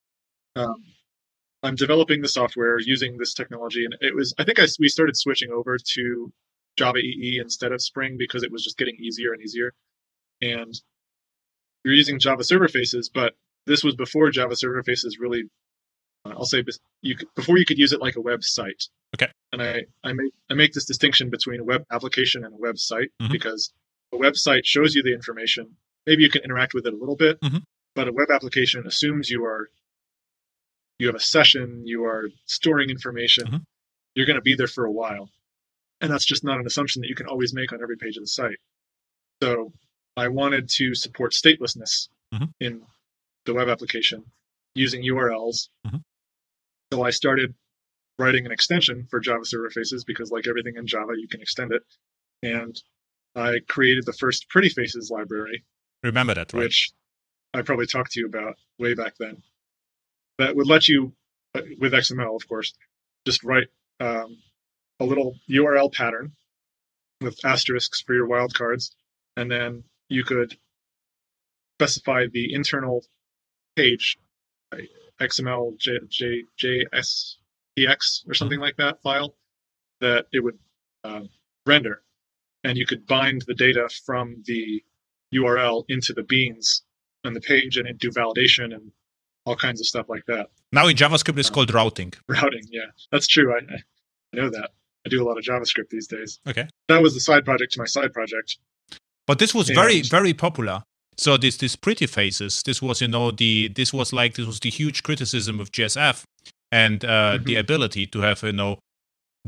[SPEAKER 2] I'm developing the software using this technology, and we started switching over to Java EE instead of Spring because it was just getting easier and easier. And you're using Java server faces, but this was before Java server faces really, I'll say, before you could use it like a website.
[SPEAKER 1] Okay.
[SPEAKER 2] And I make this distinction between a web application and a website because a website shows you the information. Maybe you can interact with it a little bit, but a web application assumes you have a session, you are storing information, you're going to be there for a while. And that's just not an assumption that you can always make on every page of the site. So I wanted to support statelessness in the web application using URLs. So I started writing an extension for Java server faces because, like everything in Java, you can extend it. And I created the first Pretty Faces library.
[SPEAKER 1] Remember that, right?
[SPEAKER 2] Which I probably talked to you about way back then. That would let you, with XML, of course, just write a little URL pattern with asterisks for your wildcards, and then you could specify the internal page, XML JSPX or something like that file that it would render, and you could bind the data from the URL into the beans on the page, and it do validation and all kinds of stuff like that.
[SPEAKER 1] Now in JavaScript, it's called routing.
[SPEAKER 2] Routing, yeah, that's true. I know that. I do a lot of JavaScript these days.
[SPEAKER 1] Okay.
[SPEAKER 2] That was the side project to my side project.
[SPEAKER 1] But this was very, very popular. So this Pretty Faces, this was the huge criticism of JSF and the ability to have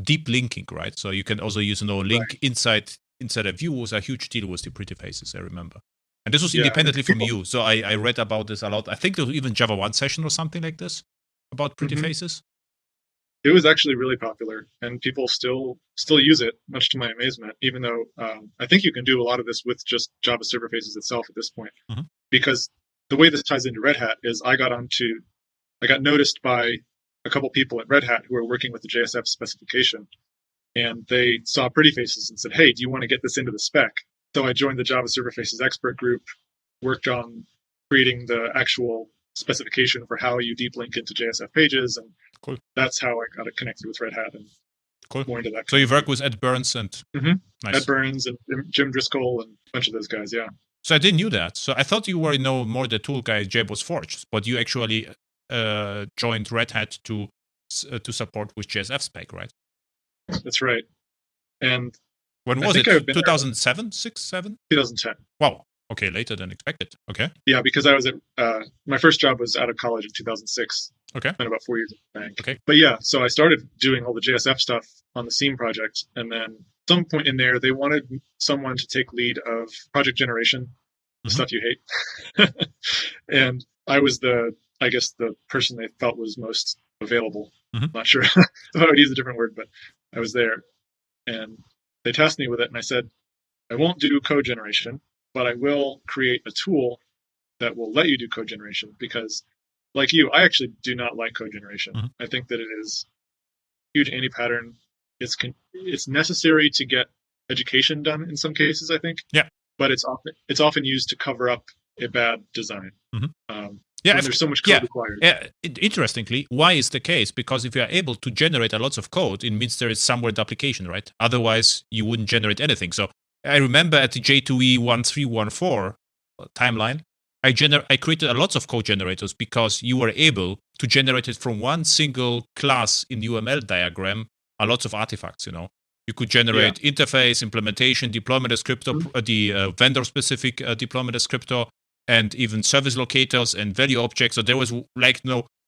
[SPEAKER 1] deep linking, right? So you can also use link inside a view was a huge deal with the Pretty Faces, I remember. And this was independently from you. So I read about this a lot. I think there was even Java 1 session or something like this about Pretty Faces.
[SPEAKER 2] It was actually really popular, and people still use it, much to my amazement, even though I think you can do a lot of this with just Java server faces itself at this point. Because the way this ties into Red Hat is I got noticed by a couple people at Red Hat who were working with the JSF specification, and they saw Pretty Faces and said, hey, do you want to get this into the spec? So I joined the Java server faces expert group, worked on creating the actual specification for how you deep link into JSF pages, and that's how I got it connected with Red Hat and more into that.
[SPEAKER 1] So you work with Ed Burns and
[SPEAKER 2] nice. Ed Burns and Jim Driscoll and a bunch of those guys, yeah.
[SPEAKER 1] So I didn't know that. So I thought you were more the tool guy, jboss Forge, but you actually joined Red Hat to support with JSF spec, right?
[SPEAKER 2] That's right. And
[SPEAKER 1] when was it? 2007, 6, 7?
[SPEAKER 2] 2010.
[SPEAKER 1] Wow. Okay, later than expected. Okay.
[SPEAKER 2] Yeah, because I was at my first job was out of college in 2006.
[SPEAKER 1] Okay.
[SPEAKER 2] Spent about 4 years at the bank.
[SPEAKER 1] Okay.
[SPEAKER 2] But yeah, so I started doing all the JSF stuff on the Seam project, and then at some point in there, they wanted someone to take lead of project generation, the stuff you hate. And I was the person they felt was most available. Not sure if I would use a different word, but I was there, and they tasked me with it, and I said, I won't do code generation, but I will create a tool that will let you do code generation because, like you, I actually do not like code generation. I think that it is a huge anti-pattern. It's necessary to get education done in some cases, I think.
[SPEAKER 1] Yeah.
[SPEAKER 2] But it's often used to cover up a bad design. There's so much code required.
[SPEAKER 1] Interestingly, why is the case? Because if you are able to generate a lot of code, it means there is somewhere the application, right? Otherwise, you wouldn't generate anything. So I remember at the J2E 1314 timeline, I created a lot of code generators because you were able to generate it from one single class in the UML diagram, a lot of artifacts, You could generate interface, implementation, deployment descriptor, the vendor-specific deployment descriptor, and even service locators and value objects. So there was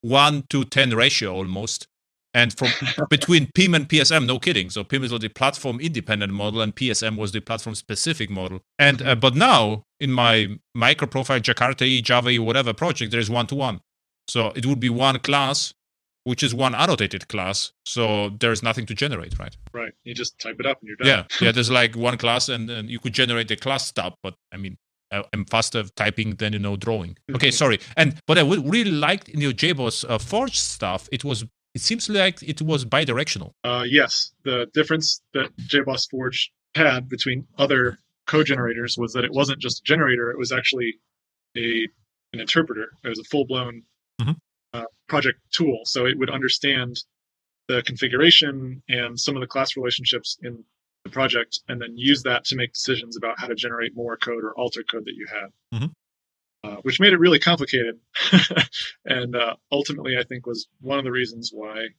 [SPEAKER 1] 1 to 10 ratio almost. And from between PIM and PSM, no kidding. So PIM is the platform independent model, and PSM was the platform specific model. And but now in my micro profile Jakarta, Java, whatever project, there is 1-to-1. So it would be one class, which is one annotated class. So there's nothing to generate, right?
[SPEAKER 2] Right. You just type it up and you're done.
[SPEAKER 1] Yeah. There's like one class, and you could generate the class stub. But I mean, I'm faster typing than drawing. Okay, sorry. But I would really liked in your JBoss Forge stuff. It seems like it was bidirectional.
[SPEAKER 2] Yes. The difference that JBoss Forge had between other code generators was that it wasn't just a generator. It was actually an interpreter. It was a full-blown project tool. So it would understand the configuration and some of the class relationships in the project, and then use that to make decisions about how to generate more code or alter code that you had. Which made it really complicated. And ultimately, I think was one of the reasons why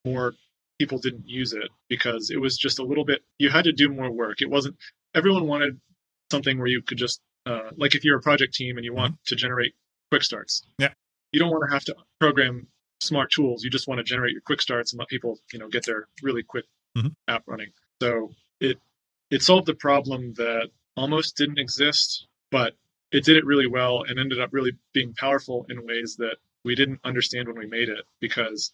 [SPEAKER 2] more people didn't use it, because it was just a little bit, you had to do more work. It wasn't, everyone wanted something where you could just, like if you're a project team and you want to generate quick starts.
[SPEAKER 1] Yeah.
[SPEAKER 2] You don't want to have to program smart tools. You just want to generate your quick starts and let people, get their really quick app running. So it solved the problem that almost didn't exist, but it did it really well and ended up really being powerful in ways that we didn't understand when we made it, because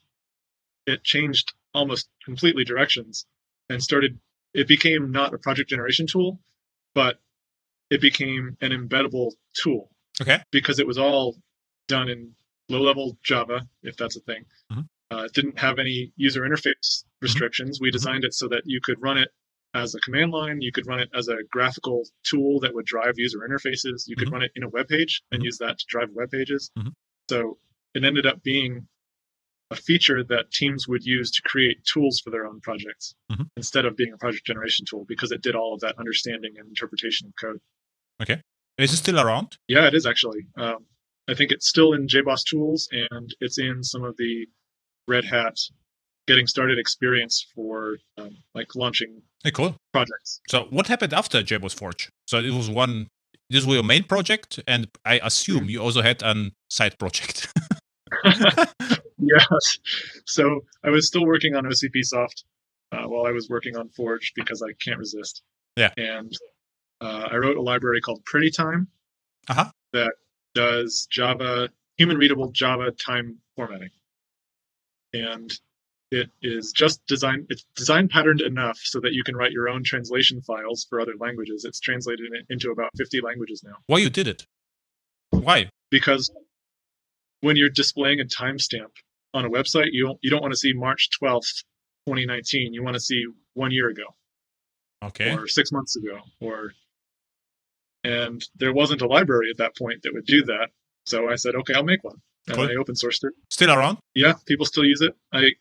[SPEAKER 2] it changed almost completely directions and it became not a project generation tool, but it became an embeddable tool.
[SPEAKER 1] Okay.
[SPEAKER 2] Because it was all done in low-level Java, if that's a thing.
[SPEAKER 1] Mm-hmm.
[SPEAKER 2] It didn't have any user interface restrictions. Mm-hmm. We designed it so that you could run it as a command line. You could run it as a graphical tool that would drive user interfaces. You could run it in a web page and use that to drive web pages. Mm-hmm. So it ended up being a feature that teams would use to create tools for their own projects instead of being a project generation tool, because it did all of that understanding and interpretation of code.
[SPEAKER 1] Okay. Is it still around?
[SPEAKER 2] Yeah, it is actually. I think it's still in JBoss tools, and it's in some of the Red Hat getting started experience for like launching
[SPEAKER 1] cool
[SPEAKER 2] projects.
[SPEAKER 1] So what happened after JBoss Forge? So it was this was your main project, and I assume you also had a side project.
[SPEAKER 2] Yes. So I was still working on OCP Soft while I was working on Forge, because I can't resist.
[SPEAKER 1] Yeah.
[SPEAKER 2] And I wrote a library called PrettyTime that does human-readable Java time formatting. And it is just it's design patterned enough so that you can write your own translation files for other languages. It's translated into about 50 languages now.
[SPEAKER 1] Why you did it? Why?
[SPEAKER 2] Because when you're displaying a timestamp on a website, you don't want to see March 12th, 2019. You want to see 1 year ago.
[SPEAKER 1] Okay.
[SPEAKER 2] Or 6 months ago. And there wasn't a library at that point that would do that. So I said, okay, I'll make one. And I open sourced it.
[SPEAKER 1] Still around?
[SPEAKER 2] Yeah, people still use it.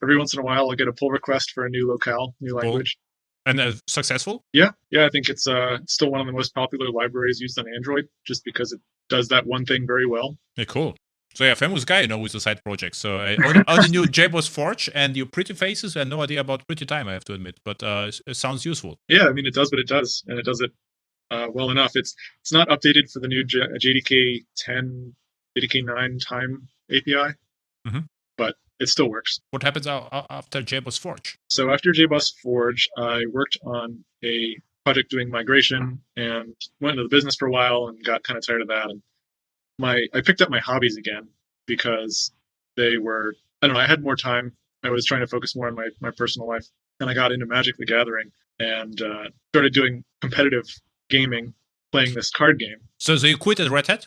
[SPEAKER 2] Every once in a while, I'll get a pull request for a new locale, new language.
[SPEAKER 1] And successful?
[SPEAKER 2] Yeah, I think it's still one of the most popular libraries used on Android, just because it does that one thing very well.
[SPEAKER 1] Yeah, cool. So yeah, famous guy, with the side project. So I only knew JBoss Forge and your Pretty Faces, and no idea about Pretty Time, I have to admit. But it sounds useful.
[SPEAKER 2] Yeah, I mean, it does what it does, and it does it well enough. It's not updated for the new JDK 10, JDK 9 time API, but it still works.
[SPEAKER 1] What happens after JBoss Forge?
[SPEAKER 2] So after JBoss Forge, I worked on a project doing migration and went into the business for a while and got kind of tired of that. And I picked up my hobbies again because they were, I don't know, I had more time. I was trying to focus more on my personal life. And I got into Magic the Gathering and started doing competitive gaming, playing this card game.
[SPEAKER 1] So you quit at Red Hat?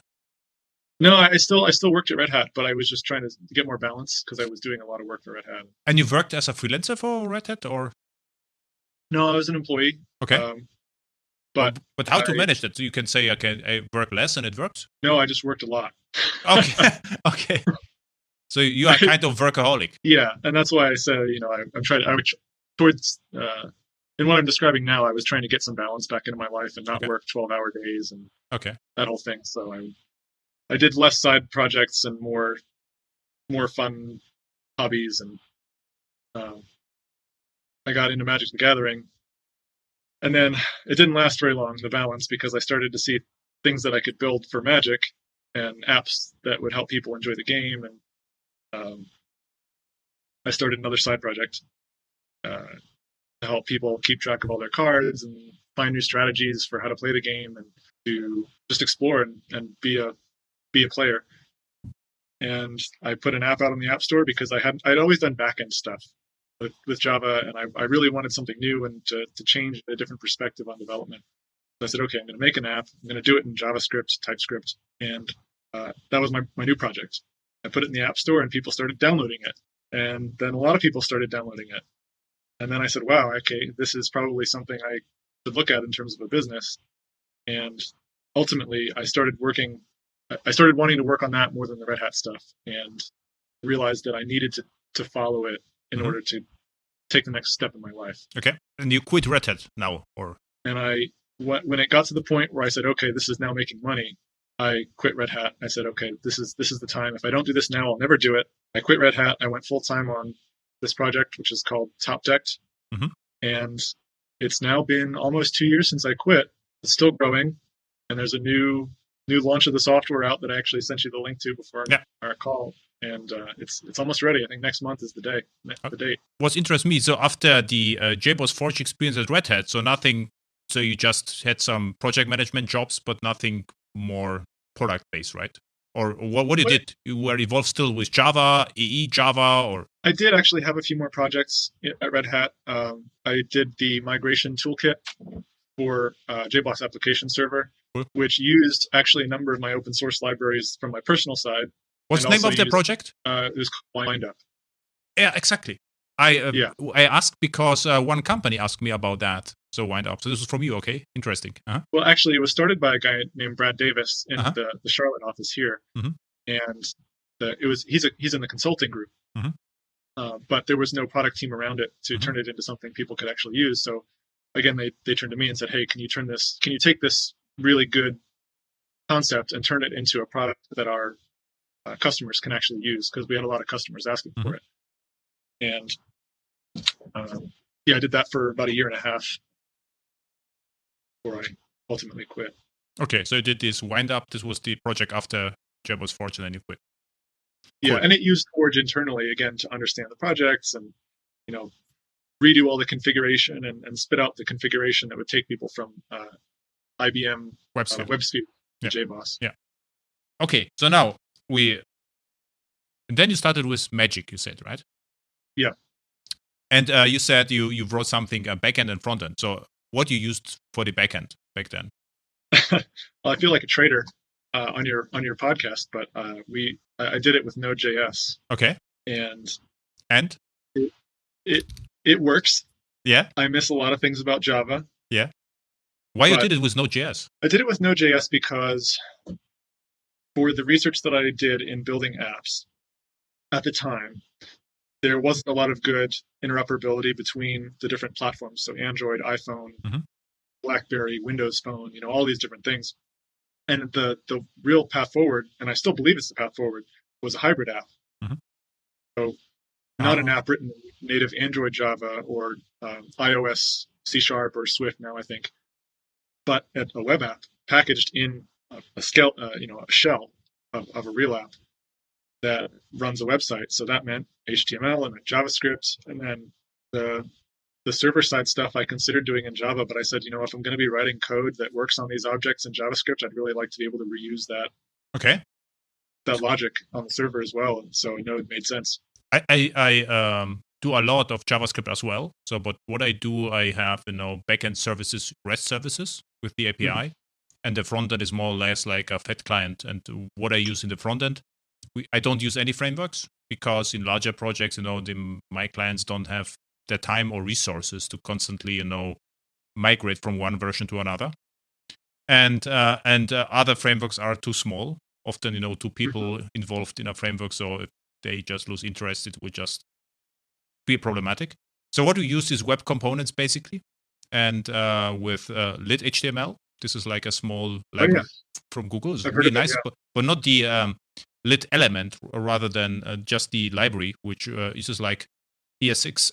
[SPEAKER 2] No, I still worked at Red Hat, but I was just trying to get more balance because I was doing a lot of work for Red Hat.
[SPEAKER 1] And you worked as a freelancer for Red Hat, or?
[SPEAKER 2] No, I was an employee.
[SPEAKER 1] Okay. But how to manage that? So you can say, okay, I work less and it works?
[SPEAKER 2] No, I just worked a lot.
[SPEAKER 1] Okay. Okay. So you are kind of workaholic.
[SPEAKER 2] Yeah, and that's why I said, I'm trying. In what I'm describing now, I was trying to get some balance back into my life and not work 12-hour days and that whole thing. So I did less side projects and more fun hobbies, and I got into Magic the Gathering. And then it didn't last very long, the balance, because I started to see things that I could build for Magic and apps that would help people enjoy the game. And I started another side project to help people keep track of all their cards and find new strategies for how to play the game and to just explore and be a player. And I put an app out on the App Store because I'd always done backend stuff with Java, and I really wanted something new and to change a different perspective on development. So I said, okay, I'm going to make an app. I'm going to do it in JavaScript, TypeScript, and that was my new project. I put it in the App Store, and people started downloading it. And then a lot of people started downloading it. And then I said, wow, okay, this is probably something I should look at in terms of a business. And ultimately, I started wanting to work on that more than the Red Hat stuff, and realized that I needed to follow it in order to take the next step in my life.
[SPEAKER 1] Okay. And you quit Red Hat now, or?
[SPEAKER 2] And when it got to the point where I said, okay, this is now making money, I quit Red Hat. I said, okay, this is the time. If I don't do this now, I'll never do it. I quit Red Hat. I went full time on this project, which is called Top Decked. And it's now been almost 2 years since I quit. It's still growing, and there's a new launch of the software out that I actually sent you the link to before our call. And it's almost ready. I think next month is the date.
[SPEAKER 1] What interests me, so after the JBoss Forge experience at Red Hat, so you just had some project management jobs, but nothing more product-based, right? Or what you did? You were involved still with Java, EE Java, or?
[SPEAKER 2] I did actually have a few more projects at Red Hat. I did the migration toolkit for jboss application server, which used actually a number of my open source libraries from my personal side.
[SPEAKER 1] What's the name of the project?
[SPEAKER 2] It was called Windup.
[SPEAKER 1] Yeah, exactly. I asked because one company asked me about that. So Windup. So this is from you, okay? Interesting.
[SPEAKER 2] Well, actually, it was started by a guy named Brad Davis in the Charlotte office here, and he's in the consulting group. But there was no product team around it to turn it into something people could actually use. So again, they turned to me and said, "Hey, can you take this really good concept and turn it into a product that our customers can actually use?" Because we had a lot of customers asking for it. And I did that for about a year and a half before I ultimately quit.
[SPEAKER 1] Okay, so you did this Windup. This was the project after jboss Forge, and then you quit.
[SPEAKER 2] Yeah, and it used Forge internally, again, to understand the projects and, redo all the configuration and spit out the configuration that would take people from IBM WebSphere to jboss.
[SPEAKER 1] Yeah. Okay, so now and then you started with Magic, you said, right?
[SPEAKER 2] Yeah.
[SPEAKER 1] And you said you wrote something backend and frontend. So what you used for the backend back then?
[SPEAKER 2] Well, I feel like a traitor on your podcast, but I did it with Node.js.
[SPEAKER 1] Okay.
[SPEAKER 2] And
[SPEAKER 1] it
[SPEAKER 2] works.
[SPEAKER 1] Yeah.
[SPEAKER 2] I miss a lot of things about Java.
[SPEAKER 1] Yeah. Why you did it with Node.js?
[SPEAKER 2] I did it with Node.js because for the research that I did in building apps at the time, there wasn't a lot of good interoperability between the different platforms. So Android, iPhone, BlackBerry, Windows Phone, all these different things. And the real path forward, and I still believe it's the path forward, was a hybrid app. So not an app written in native Android Java or iOS C# or Swift now, I think, but a web app packaged in a shell of a real app that runs a website. So that meant HTML and JavaScript, and then the server side stuff I considered doing in Java, but I said, if I'm going to be writing code that works on these objects in JavaScript, I'd really like to be able to reuse that logic on the server as well. And so it made sense.
[SPEAKER 1] I do a lot of JavaScript as well. So, but what I do, I have backend services, REST services with the API, and the front end is more or less like a fat client. And what I use in the front end, I don't use any frameworks because in larger projects, my clients don't have the time or resources to constantly, migrate from one version to another. And other frameworks are too small. Often, 2 people involved in a framework, so if they just lose interest, it would just be problematic. So what we use is web components, basically, and with lit HTML. This is like a small library from Google. It's really nice, but not the lit element, rather than just the library, which is just like ES6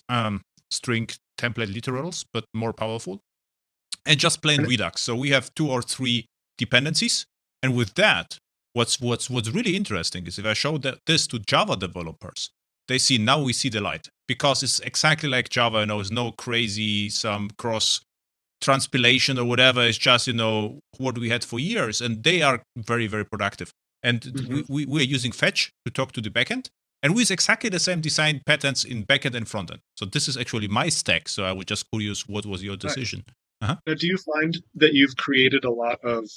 [SPEAKER 1] string template literals, but more powerful, and just plain Redux. So we have 2 or 3 dependencies, and with that, what's really interesting is if I show this to Java developers, we see the light, because it's exactly like Java. It's no crazy some cross transpilation or whatever. It's just what we had for years, and they are very, very productive. And we are using Fetch to talk to the backend, and with exactly the same design patterns in backend and frontend. So this is actually my stack. So I was just curious, what was your decision?
[SPEAKER 2] Now, do you find that you've created a lot of?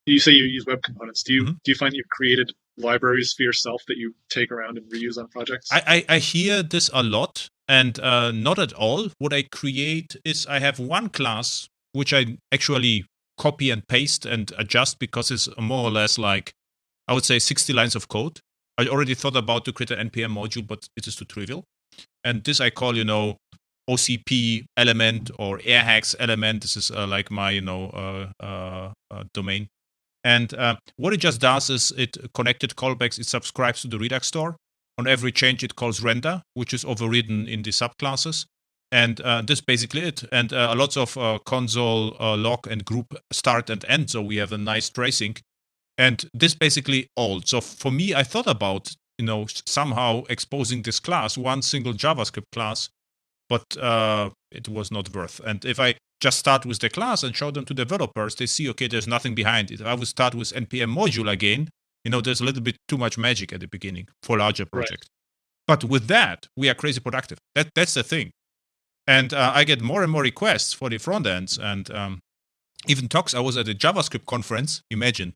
[SPEAKER 2] You say you use web components. Do you find you've created libraries for yourself that you take around and reuse on projects?
[SPEAKER 1] I hear this a lot, and not at all. What I create is I have one class which I actually copy and paste and adjust, because it's more or less like, I would say, 60 lines of code. I already thought about to create an NPM module, but it is too trivial. And this I call, OCP element or airhacks element. This is like my, domain. And what it just does is it connected callbacks. It subscribes to the Redux store. On every change, it calls render, which is overridden in the subclasses. And this is basically it. And lots of console log and group start and end. So we have a nice tracing. And this basically all. So for me, I thought about, somehow exposing this class, one single JavaScript class, but it was not worth. And if I just start with the class and show them to developers, they see, okay, there's nothing behind it. I would start with NPM module again, There's a little bit too much magic at the beginning for larger projects.
[SPEAKER 2] Right.
[SPEAKER 1] But with that, we are crazy productive. That's the thing. And I get more and more requests for the front ends, and even talks. I was at a JavaScript conference. Imagine,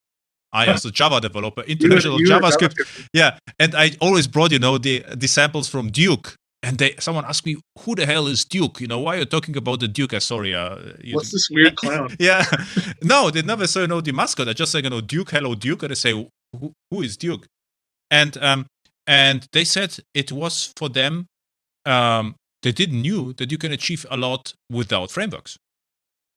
[SPEAKER 1] I as a Java developer, international JavaScript. Yeah, and I always brought the samples from Duke. And someone asked me, "Who the hell is Duke? Why are you talking about the Duke?" Sorry,
[SPEAKER 2] what's this weird clown?
[SPEAKER 1] Yeah, no, they never say the mascot. I just say Duke, hello Duke, and they say, "Who is Duke?" And they said it was for them. They didn't knew that you can achieve a lot without frameworks.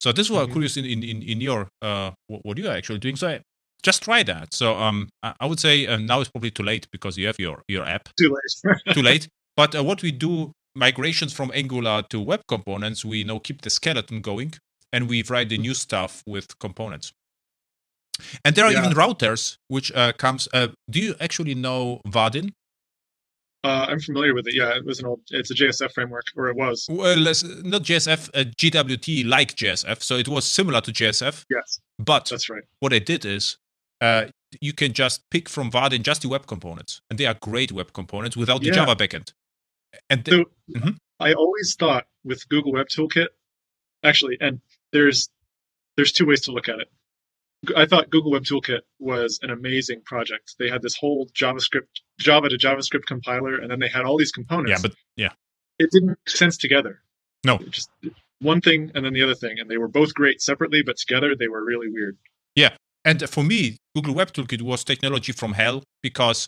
[SPEAKER 1] So this was curious in your what you are actually doing. So just try that. So I would say now it's probably too late because you have your app.
[SPEAKER 2] Too late.
[SPEAKER 1] Too late. But what we do, migrations from Angular to web components, we keep the skeleton going, and we write the new stuff with components. And there are even routers, which comes. Do you actually know Vaadin?
[SPEAKER 2] I'm familiar with it. Yeah, it's a JSF framework, or it was.
[SPEAKER 1] Well, not JSF, GWT like JSF. So it was similar to JSF.
[SPEAKER 2] Yes,
[SPEAKER 1] but
[SPEAKER 2] that's right.
[SPEAKER 1] What I did is you can just pick from Vaadin just the web components, and they are great web components without the Java backend. And
[SPEAKER 2] I always thought with Google Web Toolkit, actually, and there's two ways to look at it. I thought Google Web Toolkit was an amazing project. They had this whole Java to JavaScript compiler, and then they had all these components. It didn't make sense together.
[SPEAKER 1] No,
[SPEAKER 2] just one thing and then the other thing, and they were both great separately, but together they were really weird.
[SPEAKER 1] Yeah, and for me, Google Web Toolkit was technology from hell because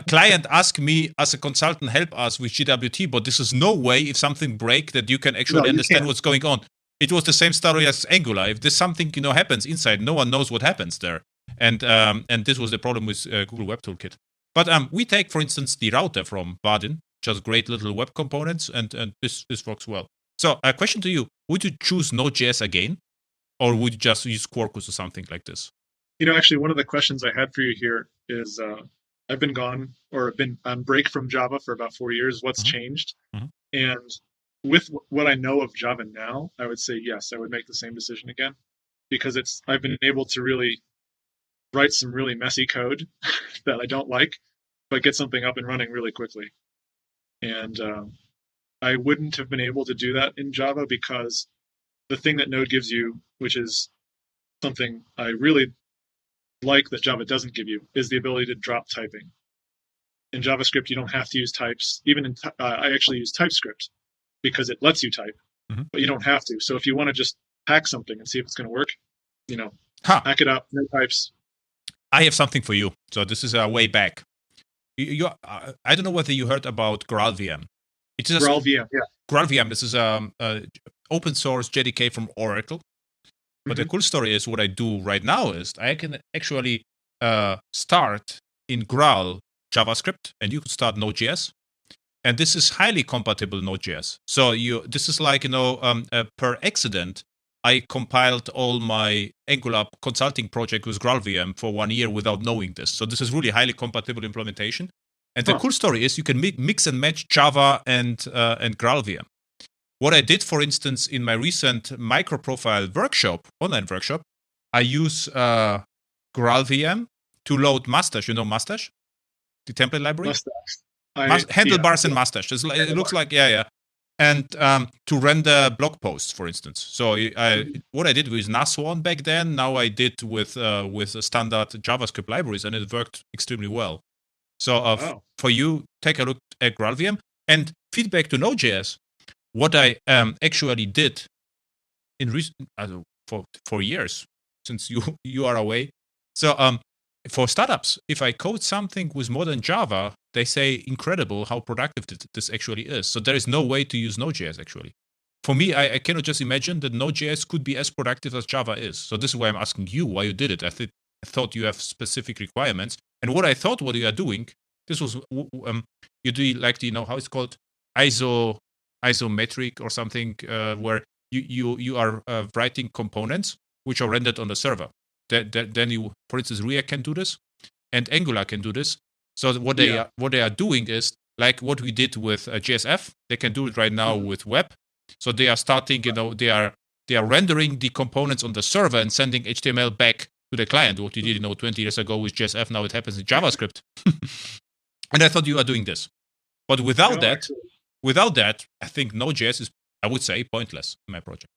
[SPEAKER 1] client asked me as a consultant, help us with GWT, but this is no way if something breaks that you can actually understand what's going on. It was the same story as Angular. If there's something happens inside, no one knows what happens there, and this was the problem with Google Web Toolkit. But we take, for instance, the router from Vaadin, just great little web components, and this works well. So a question to you: would you choose Node.js again, or would you just use Quarkus or something like this?
[SPEAKER 2] Actually, one of the questions I had for you here is. I've been on break from Java for about 4 years. What's changed? And with what I know of Java now, I would say yes, I would make the same decision again, because I've been able to really write some really messy code that I don't like, but get something up and running really quickly. And I wouldn't have been able to do that in Java because the thing that Node gives you, which is something I really like that Java doesn't give you, is the ability to drop typing. In JavaScript, you don't have to use types. Even I actually use TypeScript because it lets you type, but you don't have to. So if you want to just hack something and see if it's going to work, hack it up, no types.
[SPEAKER 1] I have something for you. So this is way back. I don't know whether you heard about GraalVM. It's just GraalVM, yeah. GraalVM. This is open source JDK from Oracle. But the cool story is what I do right now is I can actually start in Graal JavaScript, and you can start Node.js. And this is highly compatible Node.js. So this is like, per accident, I compiled all my Angular consulting project with GraalVM for 1 year without knowing this. So this is really highly compatible implementation. And the cool story is you can mix and match Java and GraalVM. What I did, for instance, in my recent microprofile online workshop, I use GraalVM to load Mustache. You know Mustache? The template library?
[SPEAKER 2] Mustache.
[SPEAKER 1] Handlebars and Mustache. It looks like, And to render blog posts, for instance. So what I did with Nashorn back then, now I did with standard JavaScript libraries, and it worked extremely well. So for you, take a look at GraalVM. And feedback to Node.js. What I actually did for years, since you are away. So for startups, if I code something with modern Java, they say incredible how productive this actually is. So there is no way to use Node.js actually. For me, I cannot just imagine that Node.js could be as productive as Java is. So this is why I'm asking you why you did it. I thought you have specific requirements. And what I thought what you are doing, this was you do like how it's called isometric or something, where you are writing components which are rendered on the server. Then you, for instance, React can do this, and Angular can do this. So what they are doing is like what we did with JSF. They can do it right now with web. So they are starting, they are rendering the components on the server and sending HTML back to the client. What you did, 20 years ago with JSF, now it happens in JavaScript. And I thought you are doing this. But without that, I think Node.js is, I would say, pointless in my project.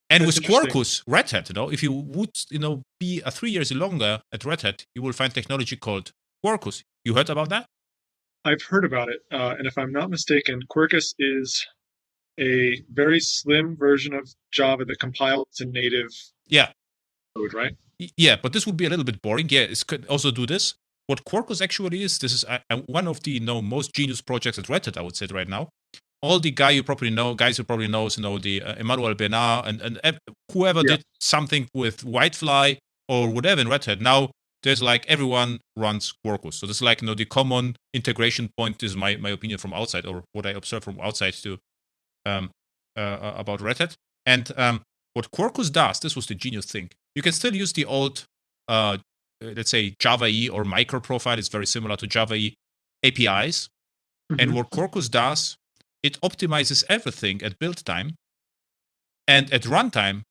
[SPEAKER 1] And with Quarkus, Red Hat, if you would, be 3 years longer at Red Hat, you will find technology called Quarkus. You heard about that?
[SPEAKER 2] I've heard about it. And if I'm not mistaken, Quarkus is a very slim version of Java that compiles to native code, right?
[SPEAKER 1] Yeah, but this would be a little bit boring. Yeah, it could also do this. What Quarkus actually is, this is one of the most genius projects at Red Hat, I would say right now. All the guys who probably knows, the Emmanuel Bernard and whoever did something with Whitefly or whatever in Red Hat. Now there's everyone runs Quarkus. So this is the common integration point. This is my opinion from outside, or what I observe from outside to about Red Hat. And what Quarkus does, this was the genius thing. You can still use the old, let's say, Java E or microprofile. It's very similar to Java E APIs. Mm-hmm. And what Quarkus does, it optimizes everything at build time. And at runtime,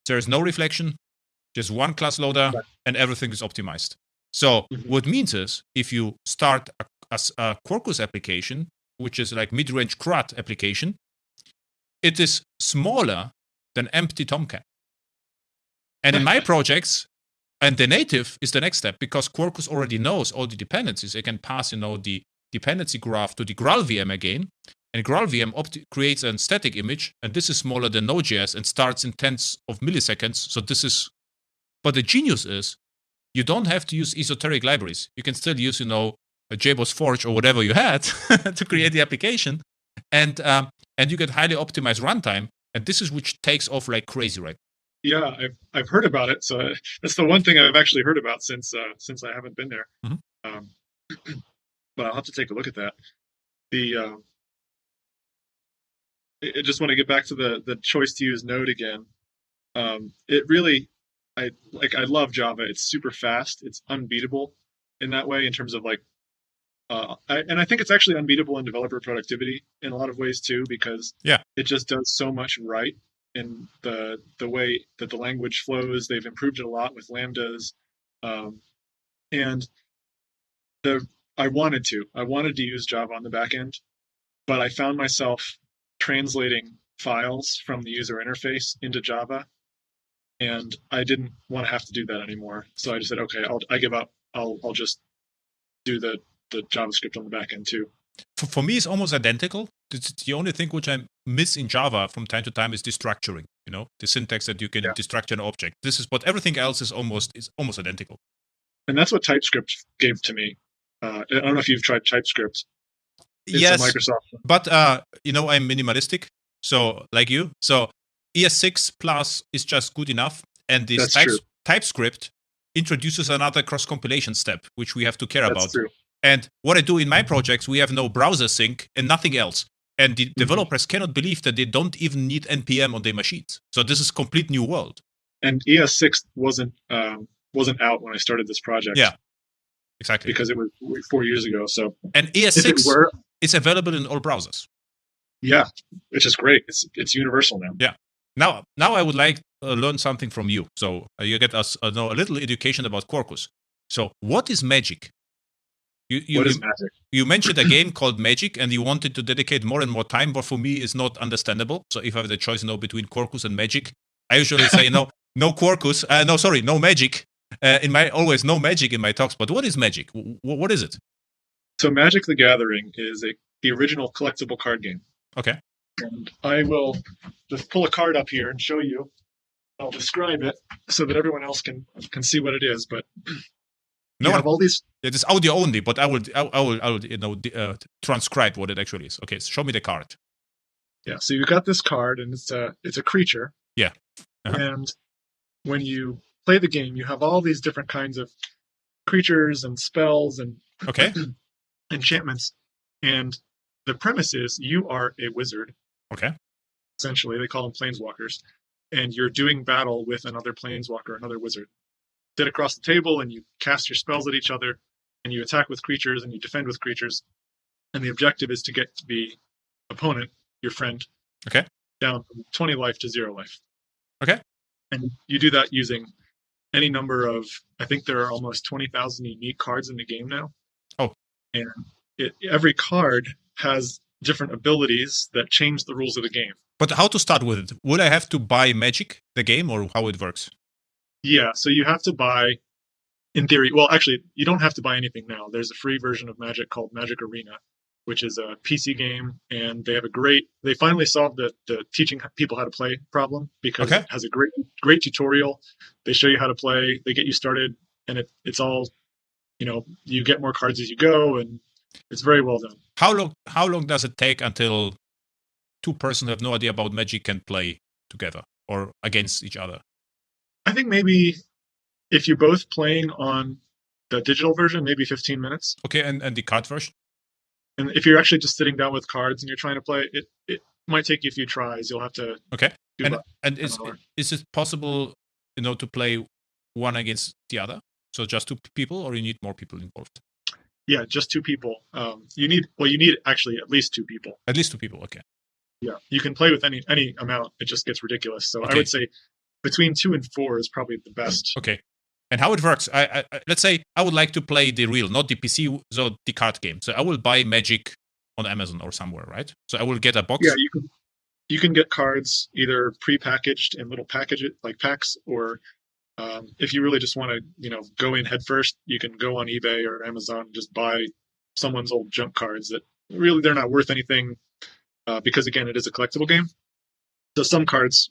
[SPEAKER 1] there is no reflection, just one class loader, and everything is optimized. So what it means is, if you start a Quarkus application, which is mid-range CRUD application, it is smaller than empty Tomcat. And in my projects, and the native is the next step, because Quarkus already knows all the dependencies. It can pass, the dependency graph to the GraalVM again, and GraalVM creates a static image, and this is smaller than Node.js and starts in tenths of milliseconds. So this is, but the genius is, you don't have to use esoteric libraries. You can still use, a JBoss Forge or whatever you had to create the application, and you get highly optimized runtime, and this is which takes off like crazy, right?
[SPEAKER 2] Yeah, I've heard about it. So that's the one thing I've actually heard about since I haven't been there. Mm-hmm. But I'll have to take a look at that. I just want to get back to the choice to use Node again. It really, I love Java. It's super fast. It's unbeatable in that way in terms of and I think it's actually unbeatable in developer productivity in a lot of ways too, because it just does so much right in the way that the language flows. They've improved it a lot with lambdas, and I wanted to use Java on the back end, but I found myself translating files from the user interface into Java, and I didn't want to have to do that anymore. So I just said, okay, I give up. I'll just do the JavaScript on the back end too.
[SPEAKER 1] For me, it's almost identical. The only thing which I miss in Java from time to time is the structuring. The syntax that you can destructure an object. This is, but everything else is almost identical.
[SPEAKER 2] And that's what TypeScript gave to me. I don't know if you've tried TypeScript. It's
[SPEAKER 1] yes,
[SPEAKER 2] Microsoft.
[SPEAKER 1] But I'm minimalistic, so like you. So ES6 Plus is just good enough, and this TypeScript introduces another cross-compilation step, which we have to care about.
[SPEAKER 2] True.
[SPEAKER 1] And what I do in my projects, we have no browser sync and nothing else. And the developers cannot believe that they don't even need NPM on their machines. So this is a complete new world.
[SPEAKER 2] And ES6 wasn't out when I started this project.
[SPEAKER 1] Yeah, exactly.
[SPEAKER 2] Because it was 4 years ago. So
[SPEAKER 1] and ES6 is available in all browsers.
[SPEAKER 2] Yeah, which is great. It's universal now.
[SPEAKER 1] Yeah. Now I would like to learn something from you. So you get us a little education about Quarkus. So what is magic?
[SPEAKER 2] What is magic?
[SPEAKER 1] You mentioned a game called Magic, and you wanted to dedicate more and more time, but for me, it's not understandable. So if I have the choice, between Quarkus and Magic, I usually say no Quarkus. No Magic. Always no Magic in my talks. But what is Magic? What is it?
[SPEAKER 2] So Magic: The Gathering is the original collectible card game.
[SPEAKER 1] Okay.
[SPEAKER 2] And I will just pull a card up here and show you. I'll describe it so that everyone else can see what it is. But you have all these.
[SPEAKER 1] It is audio only, but I will transcribe what it actually is. Okay, so show me the card.
[SPEAKER 2] Yeah, so you've got this card, and it's a creature.
[SPEAKER 1] Yeah. Uh-huh.
[SPEAKER 2] And when you play the game, you have all these different kinds of creatures and spells and enchantments. And the premise is you are a wizard.
[SPEAKER 1] Okay.
[SPEAKER 2] Essentially, they call them planeswalkers, and you're doing battle with another planeswalker, another wizard. Sit across the table, and you cast your spells at each other, and you attack with creatures, and you defend with creatures. And the objective is to get the opponent, your friend, down from 20 life to 0 life.
[SPEAKER 1] Okay.
[SPEAKER 2] And you do that using any number of. I think there are almost 20,000 unique cards in the game now,
[SPEAKER 1] Oh,
[SPEAKER 2] and every card has different abilities that change the rules of the game.
[SPEAKER 1] but how to start with it? Would I have to buy Magic, the game, or how it works?
[SPEAKER 2] Yeah, so you have to buy, in theory. Well, actually, you don't have to buy anything now. There's a free version of Magic called Magic Arena, which is a PC game, and they have a great. They finally solved the teaching people how to play problem because
[SPEAKER 1] Okay.
[SPEAKER 2] it has a great tutorial. They show you how to play. They get you started, and it's all, you get more cards as you go, and it's very well done.
[SPEAKER 1] How long does it take until two persons who have no idea about Magic can play together or against each other?
[SPEAKER 2] I think maybe if you're both playing on the digital version, maybe 15 minutes.
[SPEAKER 1] Okay, and the card version?
[SPEAKER 2] And if you're actually just sitting down with cards and you're trying to play, it might take you a few tries. You'll have to.
[SPEAKER 1] Okay.
[SPEAKER 2] Do
[SPEAKER 1] And
[SPEAKER 2] about
[SPEAKER 1] and
[SPEAKER 2] an hour.
[SPEAKER 1] is it possible, to play one against the other? So just two people, or you need more people involved?
[SPEAKER 2] Yeah, just two people. You need actually at least two people.
[SPEAKER 1] At least two people. Okay.
[SPEAKER 2] Yeah, you can play with any amount. It just gets ridiculous. So I
[SPEAKER 1] Okay.
[SPEAKER 2] would say between 2 and 4 is probably the best.
[SPEAKER 1] Okay. And how it works? I let's say I would like to play the real, not the PC, so the card game. So I will buy Magic on Amazon or somewhere, right? So I will get a box.
[SPEAKER 2] Yeah, you can get cards either pre-packaged in little packages like packs, or if you really just want to go in head first, you can go on eBay or Amazon and just buy someone's old junk cards that really they're not worth anything because again it is a collectible game. So some cards,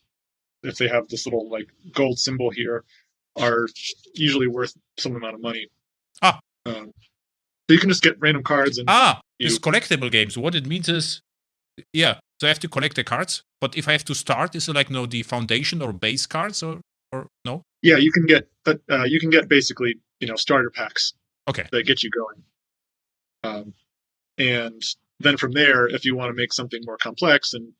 [SPEAKER 2] if they have this little like gold symbol here, are usually worth some amount of money.
[SPEAKER 1] Ah.
[SPEAKER 2] So you can just get random cards and
[SPEAKER 1] It's collectible games. What it means is, yeah, so I have to collect the cards. But if I have to start, is it like the foundation or base cards or no?
[SPEAKER 2] Yeah, you can get basically starter packs.
[SPEAKER 1] Okay.
[SPEAKER 2] That get you going. And then from there, if you want to make something more complex and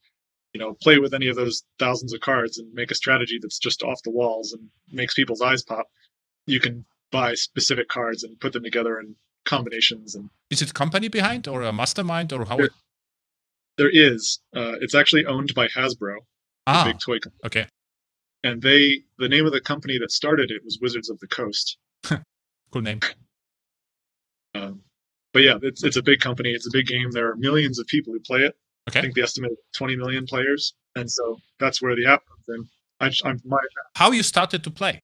[SPEAKER 2] play with any of those thousands of cards and make a strategy that's just off the walls and makes people's eyes pop, you can buy specific cards and put them together in combinations. And
[SPEAKER 1] is it company behind or a mastermind or how?
[SPEAKER 2] There is. It's actually owned by Hasbro, the big toy company.
[SPEAKER 1] Okay.
[SPEAKER 2] And the name of the company that started it was Wizards of the Coast.
[SPEAKER 1] Cool name.
[SPEAKER 2] But yeah, it's a big company. It's a big game. There are millions of people who play it.
[SPEAKER 1] Okay.
[SPEAKER 2] I think the estimate is 20 million players. And so that's where the app comes in.
[SPEAKER 1] How you started to play?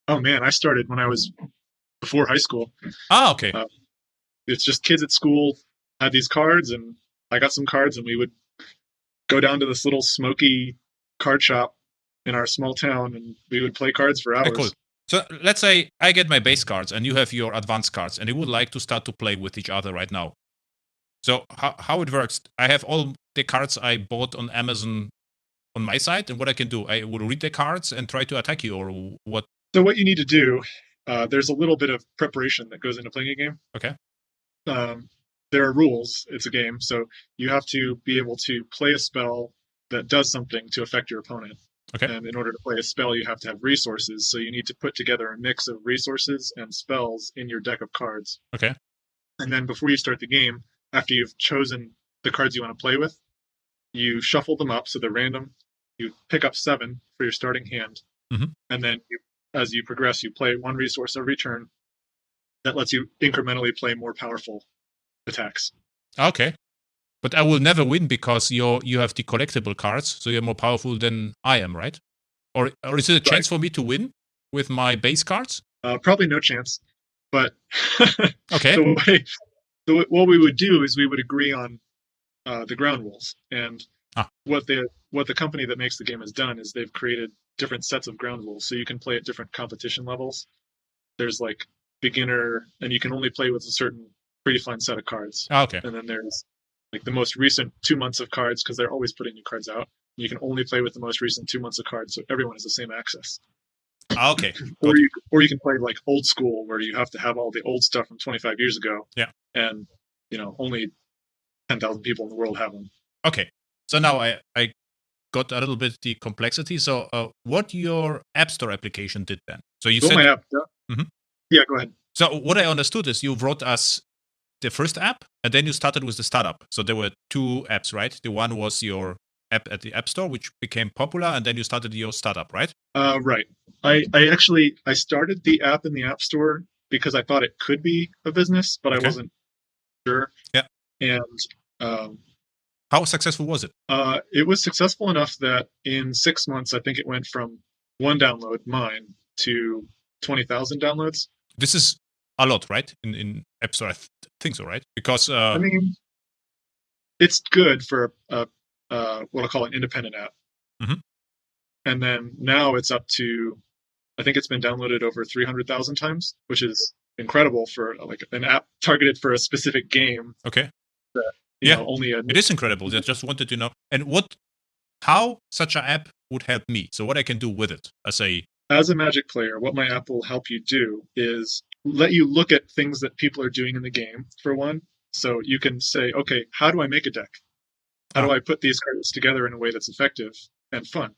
[SPEAKER 2] Oh man, I started when I was before high school.
[SPEAKER 1] Okay.
[SPEAKER 2] It's just kids at school had these cards, and I got some cards, and we would go down to this little smoky card shop in our small town, and we would play cards for hours.
[SPEAKER 1] Cool. So let's say I get my base cards, and you have your advanced cards, and you would like to start to play with each other right now. So how it works? I have all the cards I bought on Amazon on my side, and what I can do, I will read the cards and try to attack you, or what?
[SPEAKER 2] So what you need to do, there's a little bit of preparation that goes into playing a game.
[SPEAKER 1] Okay.
[SPEAKER 2] There are rules. It's a game, so you have to be able to play a spell that does something to affect your opponent.
[SPEAKER 1] Okay.
[SPEAKER 2] And in order to play a spell, you have to have resources. So you need to put together a mix of resources and spells in your deck of cards.
[SPEAKER 1] Okay.
[SPEAKER 2] And then before you start the game, after you've chosen the cards you want to play with, you shuffle them up so they're random. You pick up 7 for your starting hand.
[SPEAKER 1] Mm-hmm.
[SPEAKER 2] And then as you progress, you play one resource every turn. That lets you incrementally play more powerful attacks.
[SPEAKER 1] Okay. But I will never win because you have the collectible cards, so you're more powerful than I am, right? Or is it a chance for me to win with my base cards?
[SPEAKER 2] Probably no chance. But
[SPEAKER 1] okay.
[SPEAKER 2] What we would do is we would agree on the ground rules. And what the company that makes the game has done is they've created different sets of ground rules, so you can play at different competition levels. There's like beginner, and you can only play with a certain predefined set of cards.
[SPEAKER 1] Okay.
[SPEAKER 2] And then there's like the most recent 2 months of cards, because they're always putting new cards out. You can only play with the most recent 2 months of cards, so everyone has the same access.
[SPEAKER 1] Okay.
[SPEAKER 2] Or you can play like old school, where you have to have all the old stuff from 25 years ago.
[SPEAKER 1] Yeah.
[SPEAKER 2] And only 10,000 people in the world have them.
[SPEAKER 1] Okay. So now I got a little bit the complexity. So what your App Store application did then? So you said
[SPEAKER 2] my app.
[SPEAKER 1] Mm-hmm.
[SPEAKER 2] Yeah, go ahead.
[SPEAKER 1] So what I understood is you wrote us the first app, and then you started with the startup. So there were 2 apps, right? The one was your app at the App Store, which became popular, and then you started your startup, right?
[SPEAKER 2] Right. I started the app in the App Store because I thought it could be a business, but I
[SPEAKER 1] Okay.
[SPEAKER 2] wasn't sure.
[SPEAKER 1] Yeah.
[SPEAKER 2] And
[SPEAKER 1] how successful was it?
[SPEAKER 2] It was successful enough that in 6 months, I think it went from one download, mine, to 20,000 downloads.
[SPEAKER 1] This is a lot, right? In App Store, I think so, right? Because
[SPEAKER 2] I mean, it's good for what I call an independent app.
[SPEAKER 1] Mhm.
[SPEAKER 2] And then now it's up to, I think it's been downloaded over 300,000 times, which is incredible for like an app targeted for a specific game.
[SPEAKER 1] Okay.
[SPEAKER 2] That,
[SPEAKER 1] Yeah,
[SPEAKER 2] only
[SPEAKER 1] it is incredible. I just wanted to know, and how such an app would help me. So what I can do with it as
[SPEAKER 2] a Magic player, what my app will help you do is let you look at things that people are doing in the game, for one. So you can say, okay, how do I make a deck? How do I put these cards together in a way that's effective and fun?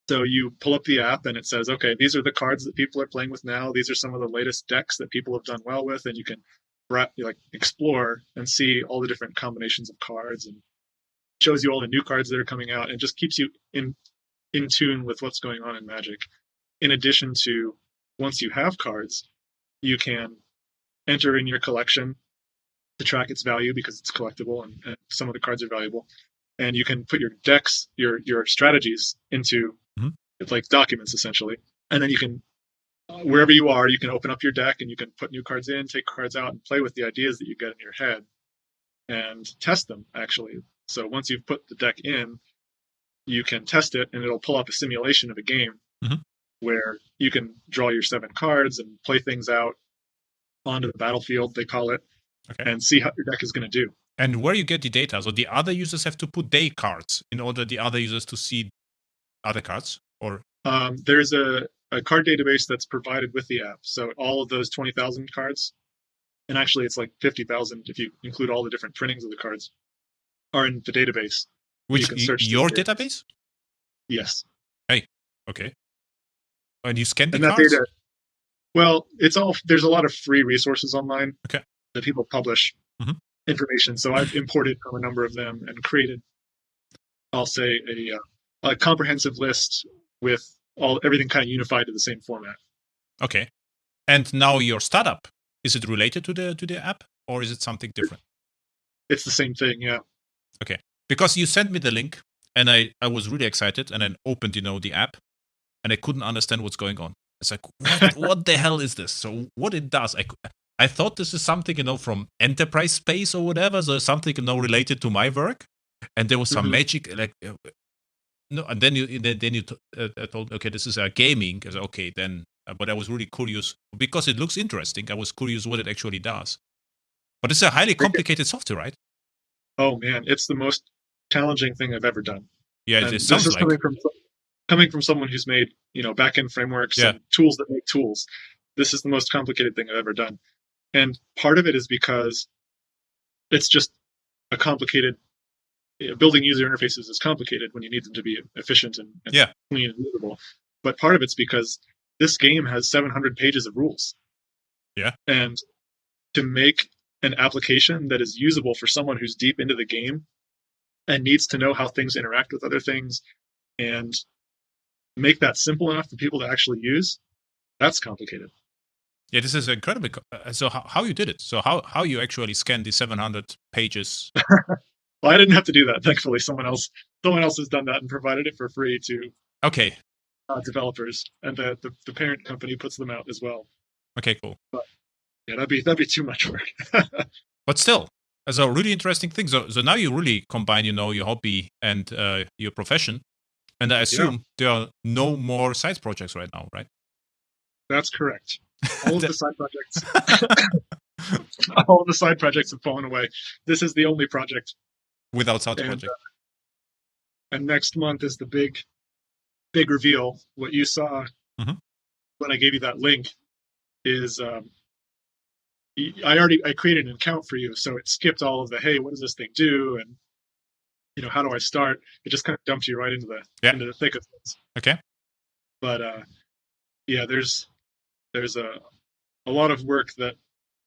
[SPEAKER 2] So you pull up the app and it says, okay, these are the cards that people are playing with now. These are some of the latest decks that people have done well with, and you can explore and see all the different combinations of cards, and shows you all the new cards that are coming out, and just keeps you in tune with what's going on in Magic. In addition to, once you have cards, you can enter in your collection to track its value because it's collectible, and some of the cards are valuable. And you can put your decks, your strategies into it's like documents essentially, and then you can wherever you are, you can open up your deck and you can put new cards in, take cards out, and play with the ideas that you get in your head and test them actually. So once you've put the deck in, you can test it and it'll pull up a simulation of a game where you can draw your 7 cards and play things out onto the battlefield, they call it, and see how your deck is going to do.
[SPEAKER 1] And where you get the data? So the other users have to put their cards in order the other users to see other cards, or
[SPEAKER 2] there's a card database that's provided with the app. So all of those 20,000 cards, and actually it's like 50,000 if you include all the different printings of the cards, are in the database.
[SPEAKER 1] Which you can search your database?
[SPEAKER 2] Yes.
[SPEAKER 1] Hey, okay. And you scan the
[SPEAKER 2] and that
[SPEAKER 1] cards?
[SPEAKER 2] Data, well, there's a lot of free resources online that people publish information. So I've imported from a number of them and created, I'll say, a comprehensive list with everything kind of unified to the same format.
[SPEAKER 1] Okay. And now your startup, is it related to the app, or is it something different?
[SPEAKER 2] It's the same thing, yeah.
[SPEAKER 1] Okay. Because you sent me the link, and I was really excited, and then opened, the app, and I couldn't understand what's going on. It's like, what the hell is this? So what it does, I thought this is something, from enterprise space or whatever, so something, related to my work. And there was some magic, no, and then you told, okay, this is gaming. I said, okay, then, but I was really curious because it looks interesting. I was curious what it actually does. But it's a highly complicated software, right?
[SPEAKER 2] Oh man, it's the most challenging thing I've ever done.
[SPEAKER 1] Yeah, it sounds like
[SPEAKER 2] coming from someone who's made back-end frameworks and tools that make tools. This is the most complicated thing I've ever done, and part of it is because it's just a complicated. Building user interfaces is complicated when you need them to be efficient and clean and usable. But part of it's because this game has 700 pages of rules.
[SPEAKER 1] Yeah.
[SPEAKER 2] And to make an application that is usable for someone who's deep into the game and needs to know how things interact with other things and make that simple enough for people to actually use, that's complicated.
[SPEAKER 1] Yeah, this is incredible. So how you did it? So how you actually scanned the 700 pages?
[SPEAKER 2] Well, I didn't have to do that. Thankfully, someone else has done that and provided it for free to developers, and the parent company puts them out as well.
[SPEAKER 1] Okay, cool.
[SPEAKER 2] But yeah, that'd be too much work.
[SPEAKER 1] But still, as a really interesting thing. So now you really combine, your hobby and your profession, and I assume there are no more side projects right now, right?
[SPEAKER 2] That's correct. All of the side projects, all of the side projects have fallen away. This is the only project
[SPEAKER 1] without side project.
[SPEAKER 2] And next month is the big reveal. What you saw when I gave you that link is I created an account for you, so it skipped all of the hey, what does this thing do, and how do I start? It just kind of dumped you right into the thick of things.
[SPEAKER 1] Okay.
[SPEAKER 2] But there's a lot of work that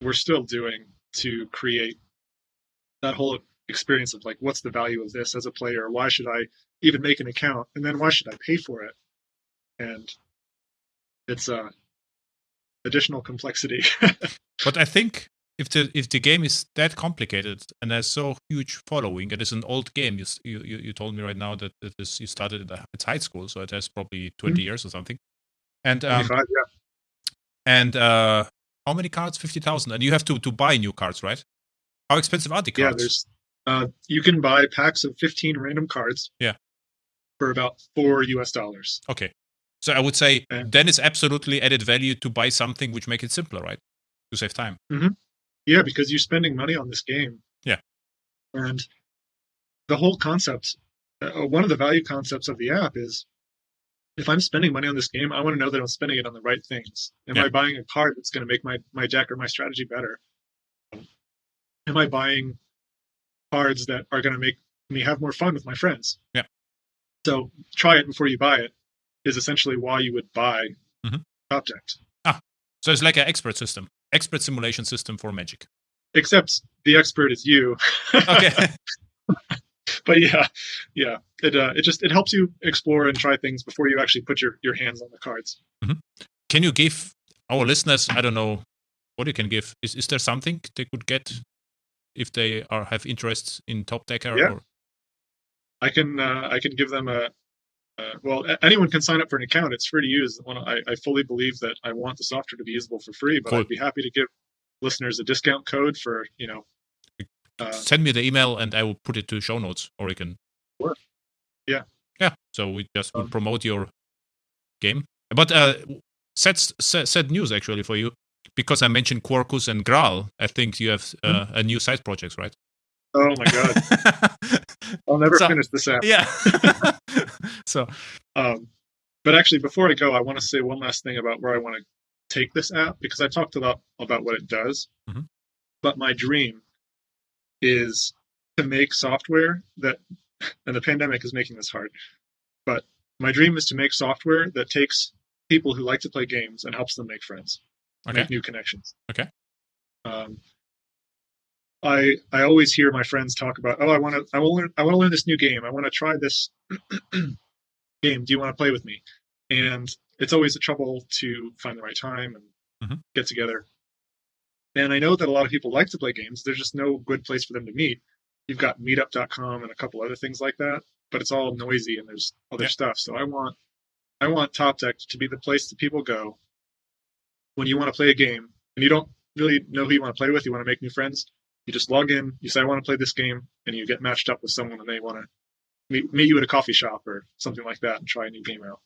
[SPEAKER 2] we're still doing to create that whole experience of like, what's the value of this as a player? Why should I even make an account? And then why should I pay for it? And it's additional complexity.
[SPEAKER 1] But I think if the game is that complicated and has so huge following, it is an old game. You told me right now that you started at high school, so it has probably 20 years or something. And
[SPEAKER 2] 25, yeah.
[SPEAKER 1] And how many cards? 50,000. And you have to buy new cards, right? How expensive are the cards?
[SPEAKER 2] Yeah, there's you can buy packs of 15 random cards.
[SPEAKER 1] Yeah.
[SPEAKER 2] For about $4.
[SPEAKER 1] Okay. So I would say then it's absolutely added value to buy something which make it simpler, right? To save time.
[SPEAKER 2] Mm-hmm. Yeah, because you're spending money on this game.
[SPEAKER 1] Yeah.
[SPEAKER 2] And the whole concept, one of the value concepts of the app is, if I'm spending money on this game, I want to know that I'm spending it on the right things. Am I buying a card that's going to make my deck or my strategy better? Am I buying cards that are going to make me have more fun with my friends?
[SPEAKER 1] Yeah.
[SPEAKER 2] So try it before you buy it is essentially why you would buy Top Deck.
[SPEAKER 1] So it's like an expert simulation system for Magic.
[SPEAKER 2] Except the expert is you.
[SPEAKER 1] Okay.
[SPEAKER 2] But yeah, it helps you explore and try things before you actually put your hands on the cards.
[SPEAKER 1] Mm-hmm. Can you give our listeners, I don't know what you can give. Is there something they could get if they have interests in Top Decker?
[SPEAKER 2] Yeah.
[SPEAKER 1] Or?
[SPEAKER 2] I can give them well, anyone can sign up for an account. It's free to use. I fully believe that I want the software to be usable for free, but cool. I'd be happy to give listeners a discount code for,
[SPEAKER 1] send me the email and I will put it to show notes, or you can.
[SPEAKER 2] Sure. Yeah.
[SPEAKER 1] Yeah. So we just will promote your game. But sad news actually for you, because I mentioned Quarkus and Graal. I think you have a new side project, right?
[SPEAKER 2] Oh my god. I'll never finish this app.
[SPEAKER 1] Yeah. So,
[SPEAKER 2] but actually, before I go, I want to say one last thing about where I want to take this app, because I talked a lot about what it does.
[SPEAKER 1] Mm-hmm.
[SPEAKER 2] But my dream is to make software that, and the pandemic is making this hard, but my dream is to make software that takes people who like to play games and helps them make friends, make new connections.
[SPEAKER 1] Okay.
[SPEAKER 2] I always hear my friends talk about, I want to learn this new game. I want to try this game. Do you want to play with me? And it's always a trouble to find the right time and get together. And I know that a lot of people like to play games. There's just no good place for them to meet. You've got meetup.com and a couple other things like that, but it's all noisy and there's other stuff. So I want Top Deck to be the place that people go when you want to play a game and you don't really know who you want to play with. You want to make new friends. You just log in, you say, I want to play this game, and you get matched up with someone and they want to meet you at a coffee shop or something like that and try a new game out.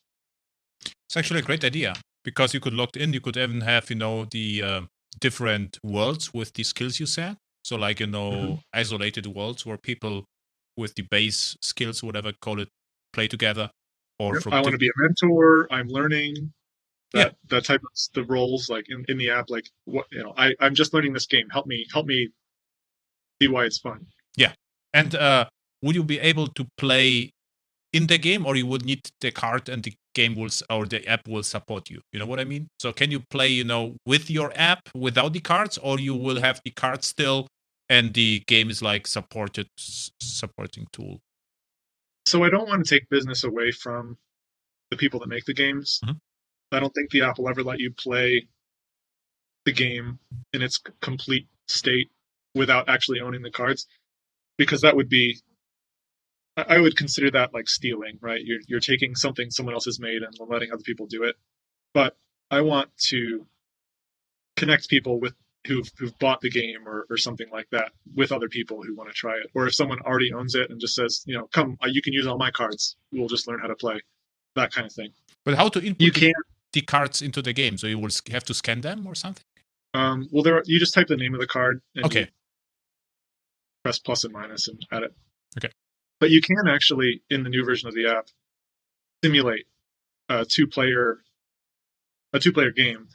[SPEAKER 1] It's actually a great idea, because you could log in, you could even have, the different worlds with the skills you set. So like, isolated worlds where people with the base skills, whatever call it, play together. Or
[SPEAKER 2] I want to be a mentor. I'm learning that type of the roles like in the app, like what, I'm just learning this game. Help me see why it's fun.
[SPEAKER 1] Yeah. And would you be able to play in the game, or you would need the card and the game or the app will support you? You know what I mean? So can you play, with your app without the cards, or you will have the cards still and the game is like supporting tool?
[SPEAKER 2] So I don't want to take business away from the people that make the games. Mm-hmm. I don't think the app will ever let you play the game in its complete state without actually owning the cards, because that would be, I would consider that like stealing, right? You're taking something someone else has made and letting other people do it. But I want to connect people with who've bought the game or something like that with other people who want to try it. Or if someone already owns it and just says, come, you can use all my cards. We'll just learn how to play, that kind of thing.
[SPEAKER 1] But how to input the cards into the game? So you will have to scan them or something?
[SPEAKER 2] Well, you just type the name of the card and
[SPEAKER 1] you
[SPEAKER 2] press plus and minus and add it.
[SPEAKER 1] Okay.
[SPEAKER 2] But you can actually, in the new version of the app, simulate a two-player game,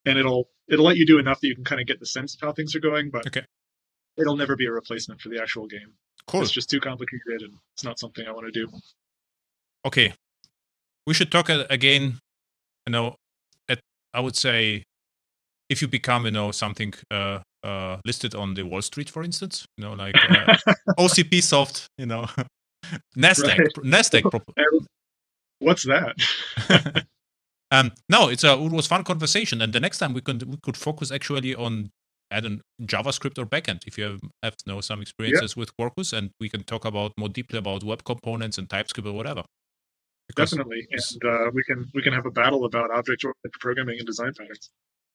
[SPEAKER 2] and it'll let you do enough that you can kind of get the sense of how things are going, but it'll never be a replacement for the actual game.
[SPEAKER 1] Cool.
[SPEAKER 2] It's just too complicated, and it's not something I want to do.
[SPEAKER 1] Okay. We should talk again, I would say, if you become, something, a listed on the Wall Street, for instance. Like OCP soft. Nasdaq.
[SPEAKER 2] Right.
[SPEAKER 1] Nasdaq.
[SPEAKER 2] And what's that?
[SPEAKER 1] No, it was fun conversation, and the next time we could focus actually on adding JavaScript or backend if you have some experiences with Quarkus, and we can talk about more deeply about web components and TypeScript or whatever.
[SPEAKER 2] Definitely, and we can have a battle about object-oriented programming and design patterns.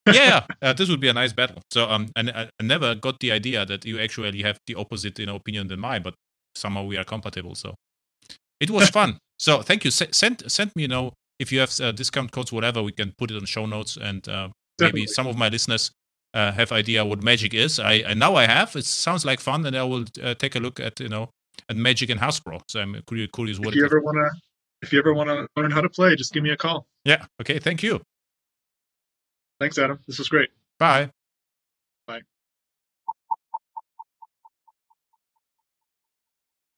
[SPEAKER 1] Yeah, this would be a nice battle. So and I never got the idea that you actually have the opposite opinion than mine, but somehow we are compatible. So it was fun. So thank you. Send me if you have discount codes, whatever. We can put it on show notes, and maybe some of my listeners have idea what Magic is. I now I have. It sounds like fun, and I will take a look at at Magic and Hasbro. So I'm curious what.
[SPEAKER 2] If you ever want to learn how to play, just give me a call.
[SPEAKER 1] Yeah. Okay. Thank you.
[SPEAKER 2] Thanks, Adam. This was great.
[SPEAKER 1] Bye.
[SPEAKER 2] Bye.